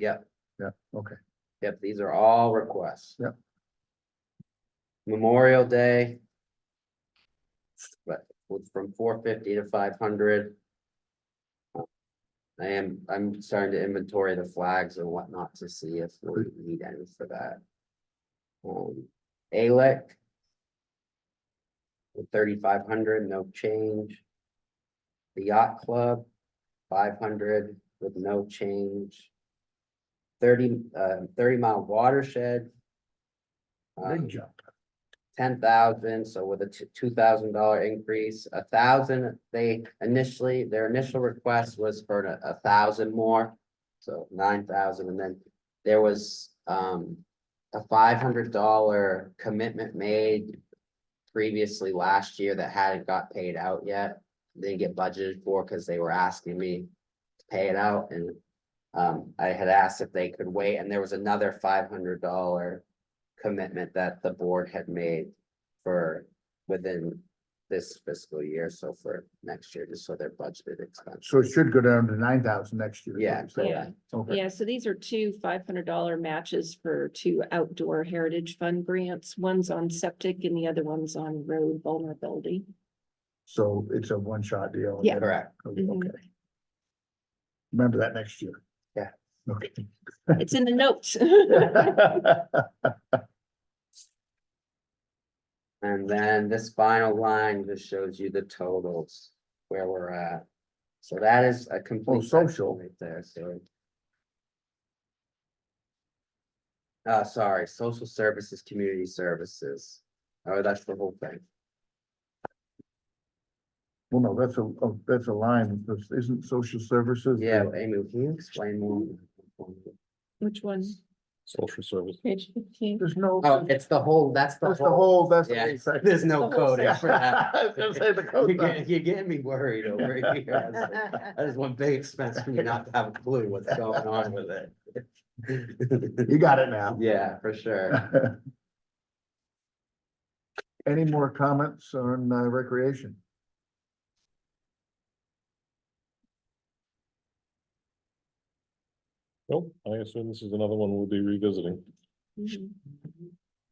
Yep, Yeah, okay. yep, these are all requests. Yep. Memorial Day. But with from 450 to 500. I'm starting to inventory the flags and whatnot to see if we need any for that. ALEC. With 3,500, no change. The Yacht Club, 500 with no change. 30 Mile Watershed. Big jump. 10,000, so with a $2,000 increase, 1,000, their initial request was for 1,000 more. So 9,000, and then there was a $500 commitment made previously last year that hadn't got paid out yet. Didn't get budgeted for because they were asking me to pay it out, and I had asked if they could wait, and there was another $500 commitment that the board had made for within this fiscal year, so for next year, just so they're budgeted expenses. So it should go down to 9,000 next year. is what Yeah, you're saying. Yeah. Okay, Yeah, so these are two $500 matches for two outdoor heritage fund grants. One's on septic and the other one's on road vulnerability. so it's a one-shot deal. Yeah. Correct. Okay. Mhm. Remember that next year. Yeah. Okay. It's in the notes. And then this final line just shows you the totals where we're at. So that is a complete. section social. Right there, so. Sorry, social services, community services. Oh, that's the whole thing. Well, no, that's a line, this isn't social services. Yeah, Amy, can you explain more? Which one? Social service. Page 15. There's no, Oh, it's the whole, that's the that's the whole. whole, that's the Yeah, whole section. there's no The whole coding for I that. was gonna say the code. You're getting me worried over here. That is one big expense for me not to have a clue what's going on with it. You got it now. Yeah, for sure. Any more comments on recreation? Nope, I assume this is another one we'll be revisiting. Mhm.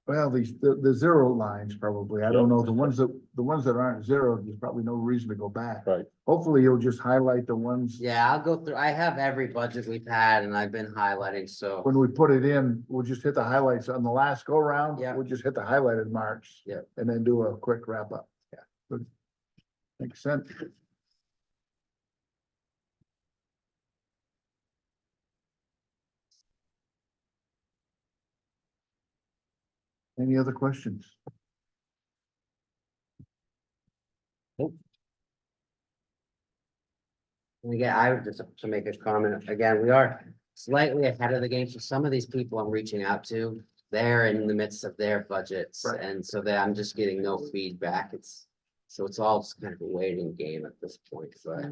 Well, the zero lines probably, I don't know, the ones that aren't zero, there's probably no reason to go back. Right. Hopefully you'll just highlight the ones. Yeah, I'll go through, I have every budget we've had and I've been highlighting, so. When we put it in, we'll just hit the highlights on the last go round. Yeah. We'll just hit the highlighted marks. Yeah. And then do a quick wrap up. Yeah. Good. Makes sense. Any other questions? And again, I would just to make a comment, again, we are slightly ahead of the game, so some of these people I'm reaching out to, they're in the midst of their budgets, Right. and so that I'm just getting no feedback, so it's all just kind of a waiting game at this point, but.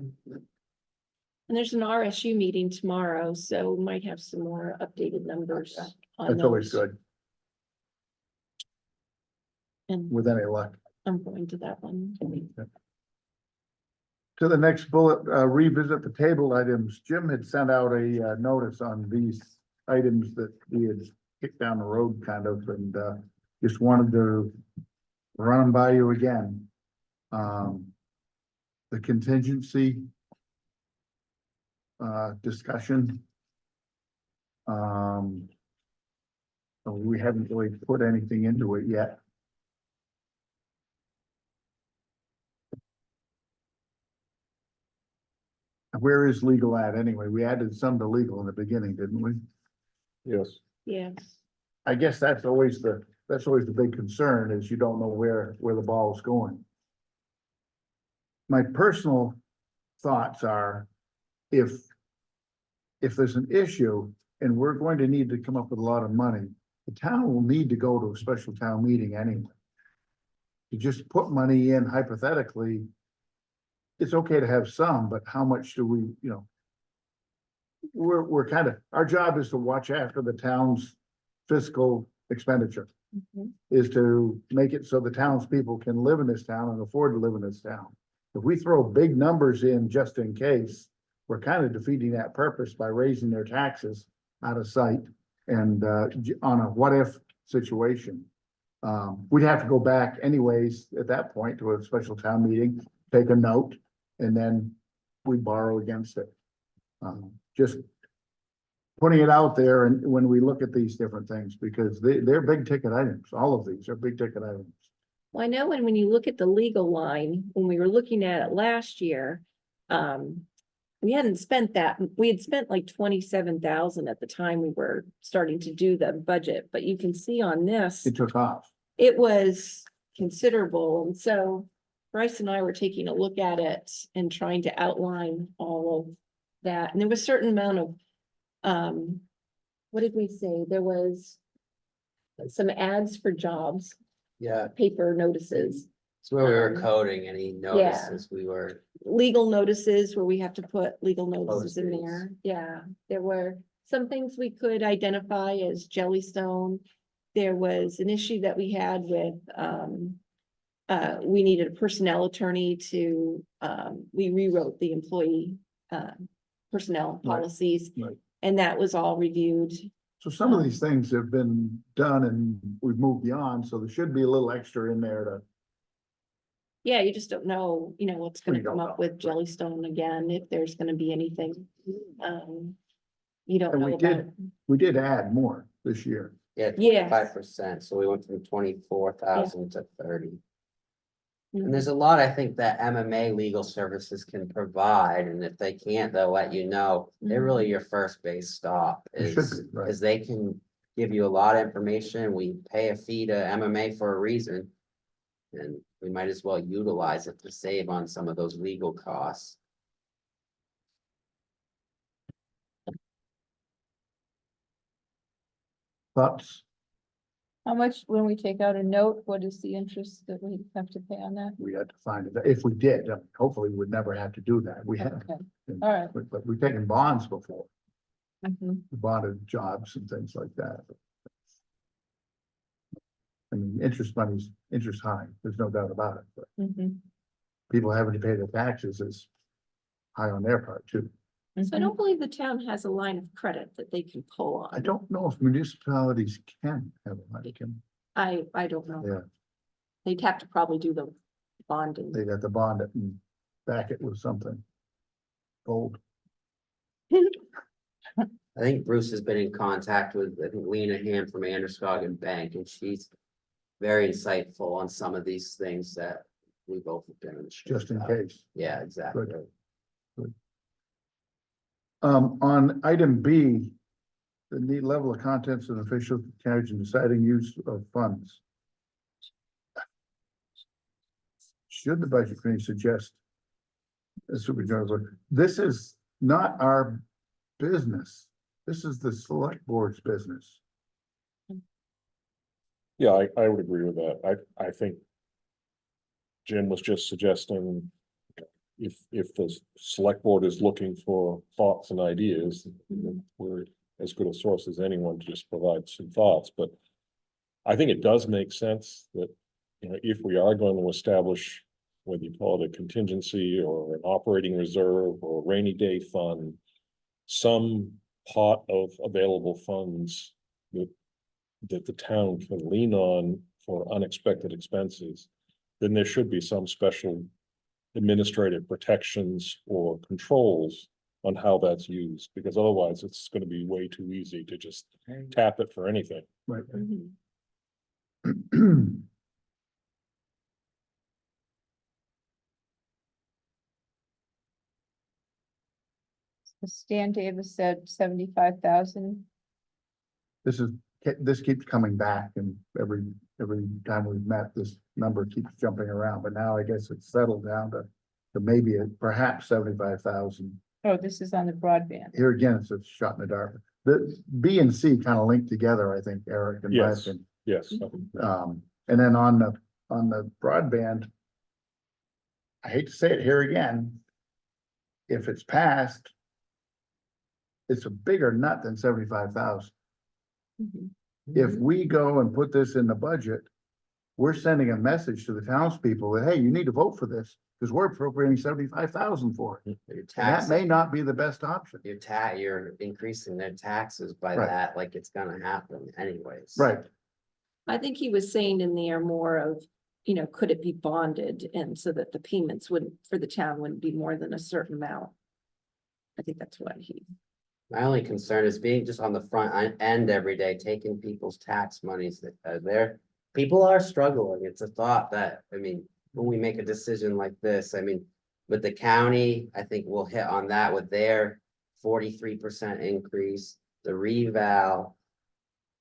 And there's an RSU meeting tomorrow, so we might have some more updated numbers. Okay. on That's always those. good And with any luck. I'm going to that one. To the next bullet, revisit the table items. Jim had sent out a notice on these items that we had kicked down the road kind of, and just wanted to run them by you again. The contingency discussion. We haven't really put anything into it yet. Where is legal at anyway? We added some to legal in the beginning, didn't we? Yes, Yeah, I guess that's always the big concern is you don't know where the ball is going. My personal thoughts are if there's an issue and we're going to need to come up with a lot of money, the town will need to go to a special town meeting anyway. To just put money in hypothetically, it's okay to have some, but how much do we, we're kind of, our job is to watch after the town's fiscal expenditure. Mhm. Is to make it so the townspeople can live in this town and afford to live in this town. If we throw big numbers in just in case, we're kind of defeating that purpose by raising their taxes out of sight and on a what if situation. We'd have to go back anyways at that point to a special town meeting, take a note, and then we borrow against it. Just putting it out there and when we look at these different things, because they're big ticket items. All of these are big ticket items. well, I know when you look at the legal line, when we were looking at it last year, we hadn't spent that, we had spent like 27,000 at the time we were starting to do the budget, but you can see on this, It took off. it was considerable, and so Bryce and I were taking a look at it and trying to outline all of that, and there was a certain amount of, what did we say? There was some ads for jobs, Yeah, paper notices, it's where we were Um, coding any notices we were, legal notices where we have to put legal notices in Postings. there. Yeah, there were some things we could identify as Jellystone. There was an issue that we had with, we needed a personnel attorney to, we rewrote the employee, personnel Right, policies. right. And that was all reviewed. So some of these things have been done and we've moved beyond, so there should be a little extra in there to, Yeah, you just don't know, what's We gonna don't come up know, with Jellystone again, if there's gonna be anything. You don't And know we about. did- we did add more this year. yeah, Yes. 25%, so we went from 24,000 to 30. And Mhm. there's a lot, I think, that MMA legal services can provide, and if they can't, they'll let you know. They're really your first base stop It should is, be, right. because they can give you a lot of information. We pay a fee to MMA for a reason. And we might as well utilize it to save on some of those legal costs. Thoughts? How much, when we take out a note, what is the interest that we have to pay on that? We had to find it. If we did, hopefully we'd never have to do that. We have, Okay, all right. but we've taken bonds before, Mhm. we bonded jobs and things like that. I mean, interest money's interest high, there's no doubt about it, but Mhm. people having to pay their taxes is high on their part too. So I Mhm. don't believe the town has a line of credit that they can pull I on. don't know if municipalities can have a money, can, I don't know. yeah, They'd have to probably do the bonding. they'd have to bond it and back it with something. Gold. I think Bruce has been in contact with, I think, Lena Ham from Androscoggin Bank, and she's very insightful on some of these things that we both have been unsure Just in about. case. Yeah, exactly. On item B, the need level of contents and official carriage and deciding use of funds. Should the budget committee suggest? This is not our business. This is the select board's business. Yeah, I would agree with that. I think Jim was just suggesting if the select board is looking for thoughts and ideas, we're as good a source as anyone to just provide some thoughts, but I think it does make sense that, if we are going to establish, whether you call it a contingency or an operating reserve or a rainy day fund, some pot of available funds that the town can lean on for unexpected expenses, then there should be some special administrative protections or controls on how that's used, because otherwise it's going to be way too easy to just tap it for anything. Right. Mhm. Stan Davis said 75,000. This keeps coming back and every time we've met, this number keeps jumping around, but now I guess it's settled down to maybe perhaps 75,000. Oh, this is on the broadband. Here again, it's a shot in the dark. The B and C kind of linked together, I think, Eric, in my Yes. opinion. Yes, And then on the broadband, I hate to say it here again, if it's passed, it's a bigger nut than 75,000. Mhm. If we go and put this in the budget, we're sending a message to the townspeople that, hey, you need to vote for this, because we're appropriating 75,000 for it. Your And tax, that may not be the best option. you're increasing their taxes by Right. that, like it's gonna happen anyways. Right, I think he was saying in there more of, could it be bonded and so that the payments wouldn't, for the town wouldn't be more than a certain amount. I think that's what he, My only concern is being just on the front end every day, taking people's tax monies that are there. People are struggling. It's a thought that, when we make a decision like this, with the county, I think we'll hit on that with their 43% increase, the reval,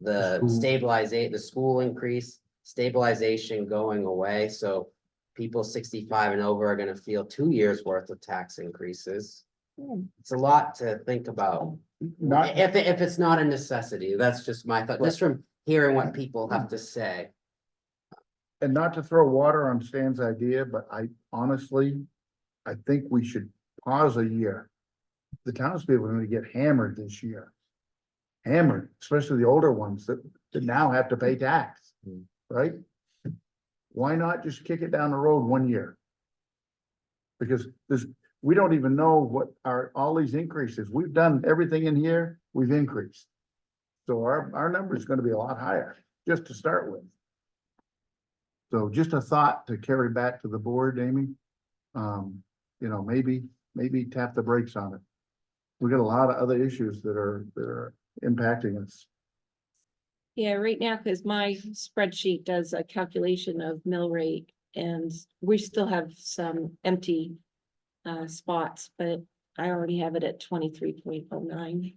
the school. stabilization, the school increase. stabilization going away, so people 65 and over are gonna feel 2 years worth of tax increases. Hmm. It's a lot to think about. Not, If it's not a necessity, that's just my thought, just from hearing what people have to say. and not to throw water on Stan's idea, but I honestly, I think we should pause a year. The townspeople are gonna get hammered this year. Hammered, especially the older ones that now have to pay tax, Hmm. right? Why not just kick it down the road 1 year? Because we don't even know what all these increases, we've done everything in here, we've increased. So our number is gonna be a lot higher, just to start with. So just a thought to carry back to the board, Amy. Maybe tap the brakes on it. We got a lot of other issues that are impacting us. Yeah, right now, because my spreadsheet does a calculation of mill rate and we still have some empty spots, but I already have it at 23.09.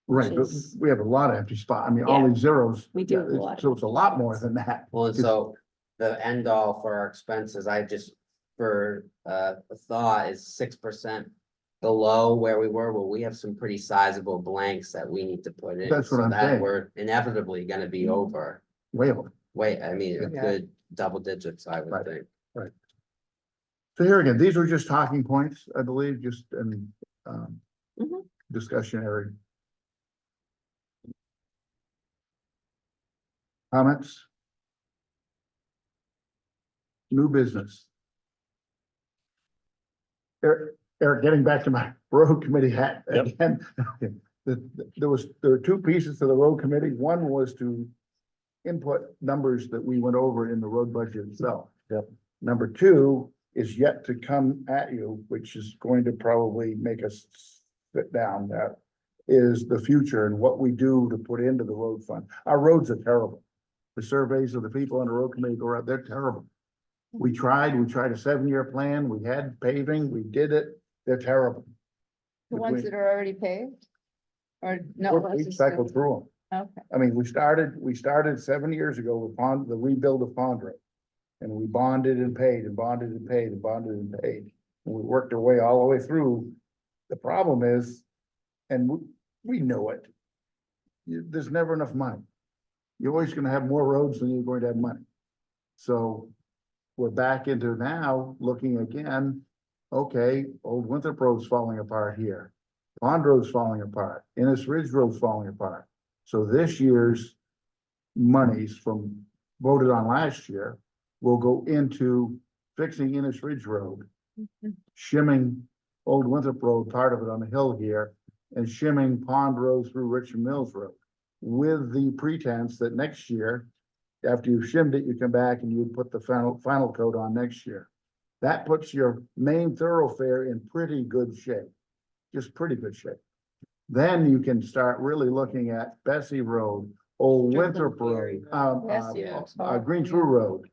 Right, but is- we have a lot of empty spot. I mean, all Yeah, these zeros. we do yeah, have a lot of So it's a lot empty more spots. than that. Well, and Just- so the end all for our expenses, I just, for a thought is 6% below where we were, well, we have some pretty sizable blanks that we need to put in. That's what so I'm that saying. We're inevitably gonna be over, Way over. wait, I mean, a Yeah. good double digits, I Right. would think. So here again, these were just talking points, I believe, just Mhm. discussionary. Comments? New business. Eric, getting back to my road committee hat Yep. again. There were two pieces to the road committee. One was to input numbers that we went over in the road budget itself. Yep. Number two is yet to come at you, which is going to probably make us sit down. That is the future and what we do to put into the road fund. Our roads are terrible. The surveys of the people on the road committee go out, they're terrible. We tried a 7-year plan, we had paving, we did it, they're terrible. The ones that are already paved? Or no? We ones that cycled still- through them. Okay, I mean, we started 7 years ago with the rebuild of Pond Road. And we bonded and paid and bonded and paid and bonded and paid. And we worked our way all the way through. The problem is, and we know it. There's never enough money. You're always gonna have more roads than you're going to have money. So we're back into now looking again, okay, Old Winthrop Road's falling apart here. Pond Road's falling apart, Innis Ridge Road's falling apart. So this year's monies from voted on last year will go into fixing Innis Ridge Road, Mhm. shimming Old Winthrop Road, part of it on the hill here, and shimming Pond Road through Richmond Mills Road. With the pretense that next year, after you've shimmed it, you come back and you put the final coat on next year. That puts your main thoroughfare in pretty good shape, just pretty good shape. Then you can start really looking at Bessie Road, Old Strickland Winthrop Ferry Road, Bessie Road's horrible, Green yeah. True Road.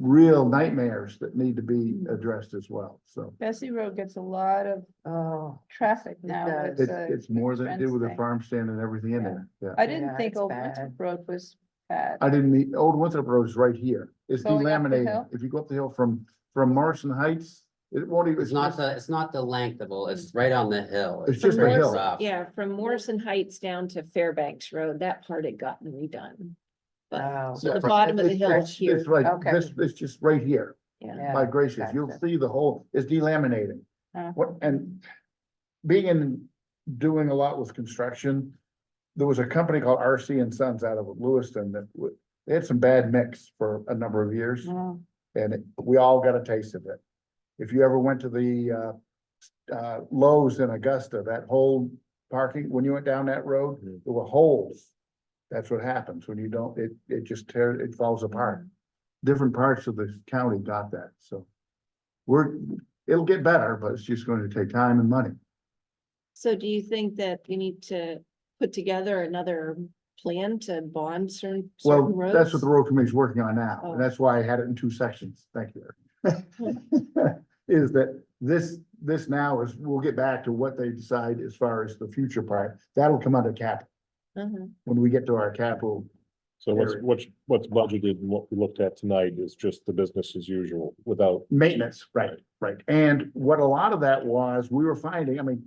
Real nightmares that need to be addressed as well, so. Bessie Road gets a lot of Oh, traffic It now. does. with It's the more than it did with the fence thing. farm stand and everything in Yeah. there, yeah. I didn't Yeah, think it's Old bad. Winthrop Road was bad. I didn't mean, Old Winthrop Road is right here. It's Going up the delaminated. hill? If you go up the hill from Morrison Heights, it won't even. It's not the length of it, it's right on the hill. It's just a pretty hill. rough. Yeah, from Morrison Heights down to Fairbanks Road, that part had gotten redone. But wow. the bottom of the hill is here, It's like, Okay. it's just right here. yeah. Yeah, My gracious, you'll gotcha. see the whole, it's delaminating. Uh. And doing a lot with construction, there was a company called RC and Sons out of Lewiston they had some bad mix for a number of years, Oh, and we all got a taste of it. If you ever went to the Lowe's in Augusta, that whole parking, when you went down that road, Mhm. there were holes. That's what happens when you don't, it just it falls apart. Different parts of the county got that, so. It'll get better, but it's just going to take time and money. So do you think that you need to put together another plan to bond certain Well, roads? that's what the road committee is working on now, Oh. and that's why I had it in 2 sections. Thank you, Eric. Is that this now is, we'll get back to what they decide as far as the future part. That'll come under capital Mhm. when we get to our capital So what's, area. what's budgeted and what we looked at tonight is just the business as usual without, Maintenance, right, right. And what a lot of that was, we were finding, I mean,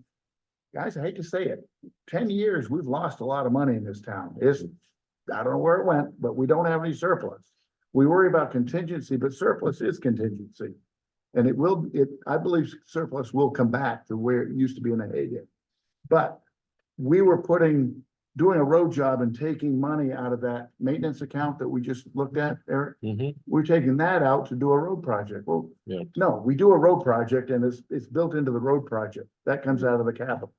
guys, I hate to say it, 10 years, we've lost a lot of money in this town. I don't know where it went, but we don't have any surplus. We worry about contingency, but surplus is contingency. And I believe surplus will come back to where it used to be in a heyday. But we were doing a road job and taking money out of that maintenance account that we just looked at, Eric. We're taking that out to do a road project. Well, Yeah. no, we do a road project and it's built into the road project. That comes out of the capital.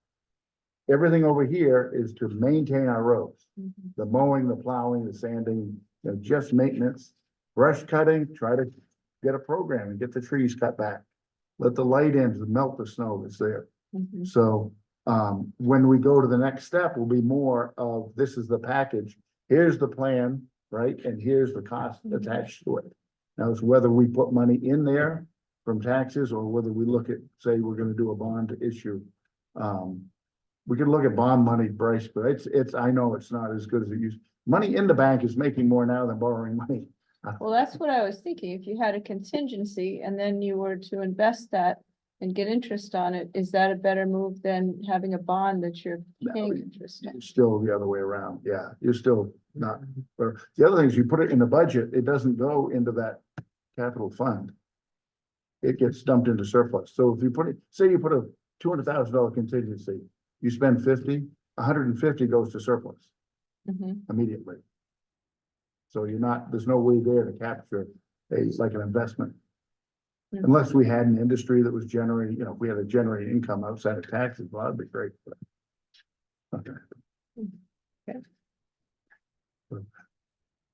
Everything over here is to maintain our roads, the mowing, the plowing, the sanding, just maintenance, brush cutting, try to get a program and get the trees cut back. Let the light in to melt the snow that's there. Mhm. So, when we go to the next step, will be more of, this is the package, here's the plan, right? And here's the cost attached to it. Now, it's whether we put money in there from taxes or whether we look at, say, we're gonna do a bond to issue. We can look at bond money, Bryce, but I know it's not as good as it used. Money in the bank is making more now than borrowing money. Well, that's what I was thinking. If you had a contingency and then you were to invest that and get interest on it, is that a better move than having a bond that you're paying interest on? It's still the other way around, yeah, you're still not, or the other thing is you put it in the budget, it doesn't go into that capital fund. It gets dumped into surplus, so if you say you put a $200,000 contingency, you spend 50, 150 goes to surplus Mhm. immediately. So there's no way there to capture like an investment. Mhm. Unless we had an industry that was generating, if we had a generating income outside of taxes, well, that'd be great. But okay. Okay.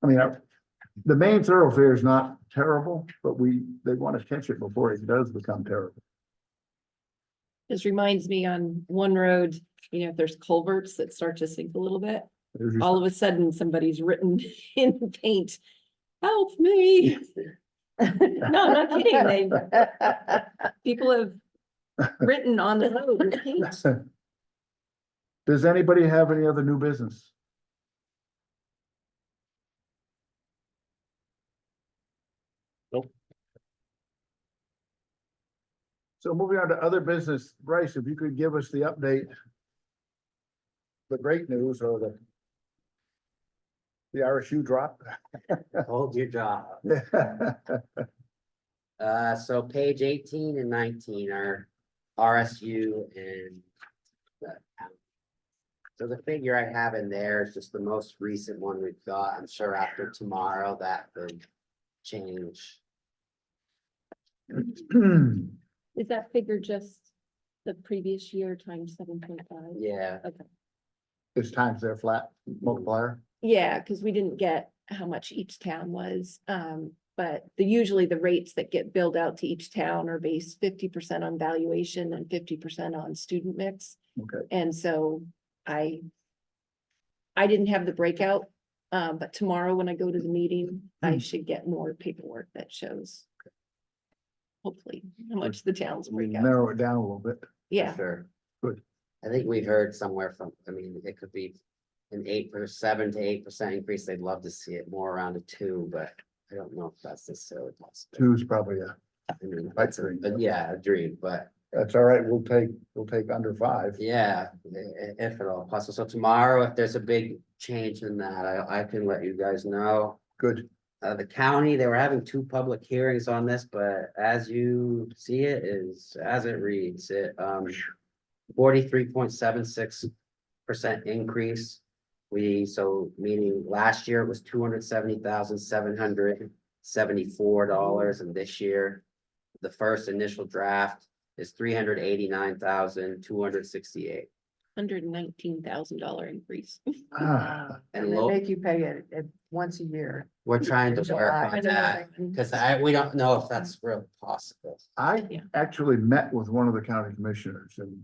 I mean, the main thoroughfare is not terrible, but they want to catch it before it does become terrible. This reminds me on one road, if there's culverts that start to sink a little bit, There's just- all of a sudden somebody's written in paint, help me. No, I'm not kidding. People have written on the road with paint. Does anybody have any other new business? Nope. So moving on to other business, Bryce, if you could give us the update. The great news or the RSU drop. Hold your job. So page 18 and 19 are RSU and. So the figure I have in there is just the most recent one we've got. I'm sure after tomorrow that could change. Is that figure just the previous year times 7.5? Yeah, It's times their flat multiplier. Yeah, because we didn't get how much each town was, but usually the rates that get billed out to each town are based 50% on valuation and 50% on student mix. Okay. And so I didn't have the breakout, but tomorrow when I go to the meeting, I should get more paperwork that shows. Hopefully, how much the towns We break out. narrow it down a little bit. for Yeah, sure. Good. I think we heard somewhere from, it could be an 7 to 8% increase. They'd love to see it more around a 2, but I don't know if that's necessarily possible. Two is probably That's agree. yeah, agreed, but that's all right. We'll take under 5. yeah, if at all possible. So tomorrow, if there's a big change in that, I can let you guys know. Good. The county, they were having 2 public hearings on this, but as you see it is, as it reads, 43.76% increase. Meaning last year it was $270,774, and this year, the first initial draft is $389,268. $119,000 increase. Ah, And And they low, make you pay it once a year. we're trying to work July. on that, because we don't know if that's really possible. I Yeah. actually met with one of the county commissioners and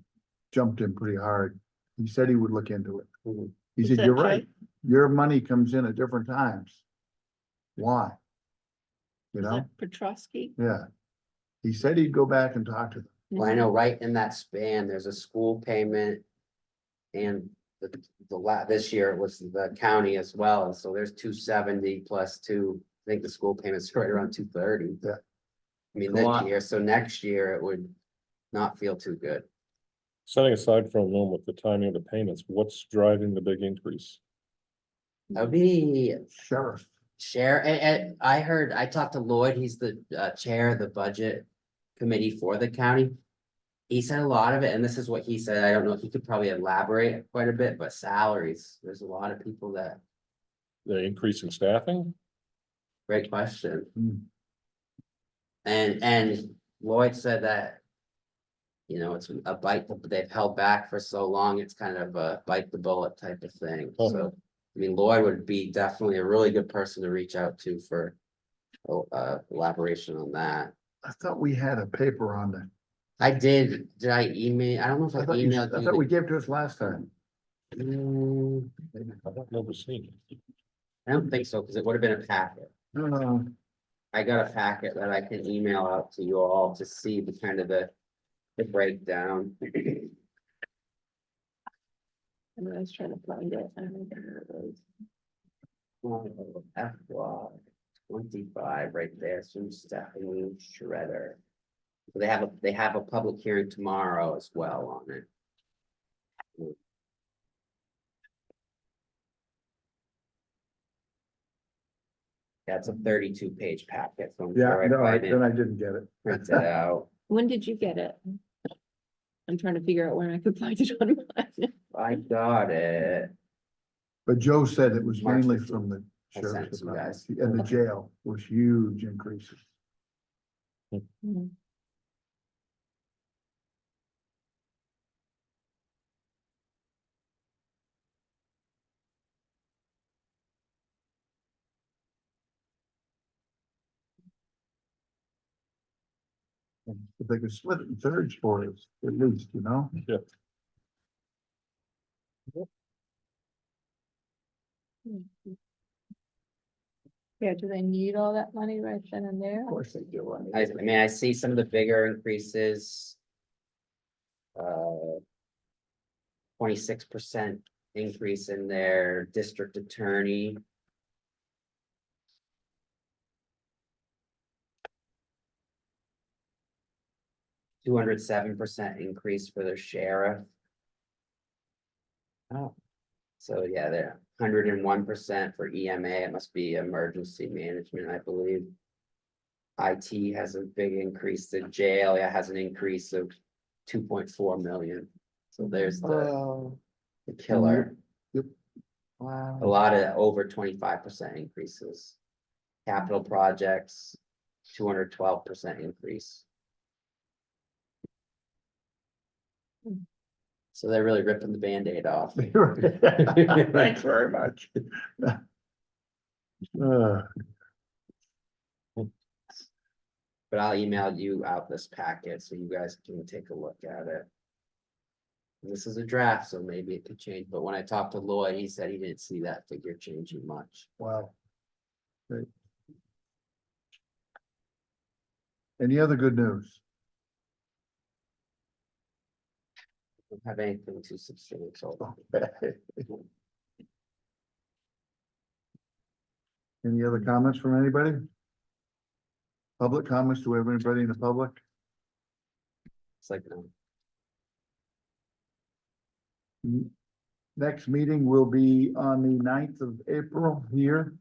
jumped in pretty hard. He said he would look into it. Mhm. He Is said, that you're true? right. Your money comes in at different times. Why? You Is know, that Petrosky? yeah. He said he'd go back and talk to them. Well, I know right in that span, there's a school payment and this year it was the county as well, and so there's 270 plus two, I think the school payments are right around 230. Yeah. I mean, It's a lot. this year, so next year it would not feel too good. Setting aside for a moment the timing of the payments, what's driving the big increase? That would be Sheriff. I talked to Lloyd, he's the chair of the budget committee for the county. He said a lot of it, and this is what he said, I don't know if he could probably elaborate quite a bit, but salaries, there's a lot of people that, The increase in staffing? great question. Hmm. And Lloyd said that. You know, it's a they've held back for so long, it's kind of a bite the bullet type of thing, Oh. so. I mean, Lloyd would be definitely a really good person to reach out to for elaboration on that. I thought we had a paper on that. Did I email, I don't know if I I thought emailed I you. thought we gave it to us last time. Mm, I don't remember seeing it. I don't think so, because it would have been a packet. Uh, I got a packet that I can email out to you all to see the kind of the breakdown. I was trying to find it. I don't know where it was. FY 25 right there, from Stephanie Shredder. So they have a public hearing tomorrow as well on it. That's a 32-page packet from. yeah, before no, I then I didn't get it. Print it out. When did you get it? I'm trying to figure out where I could find it on mine. I got it. But Joe said it was March mainly 15th. from the I sent sheriff's it to you guys. department, and the jail was huge increases. Mhm. If they could split it in thirds for us, at least, you know? Yeah, do they need all that money right then and there? Of course they do. I mean, I see some of the bigger increases. 26% increase in their district attorney. $207% increase for their sheriff. Oh. So yeah, they're 101% for EMA, it must be emergency management, I believe. IT has a big increase, the jail, yeah, has an increase of 2.4 million. So there's the killer. Yep. A Wow. lot of over 25% increases. Capital projects, 212% increase. So they're really ripping the Band-Aid off. Thanks very much. Uh, But I'll email you out this packet so you guys can take a look at it. This is a draft, so maybe it could change, but when I talked to Lloyd, he said he didn't see that figure changing much. Wow. Great. Any other good news? Don't have anything too substantial. Any other comments from anybody? Public comments? Do we have anybody in the public? It's like, no. Next meeting will be on the 9th of April here.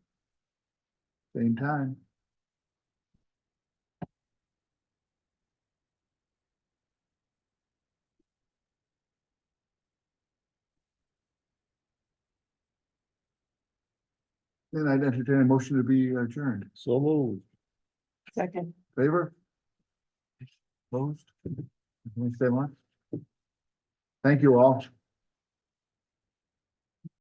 Same time. Then I'd entertain a motion to be adjourned. So moved. Second. Favor? Opposed? Can we stay on? Thank you all.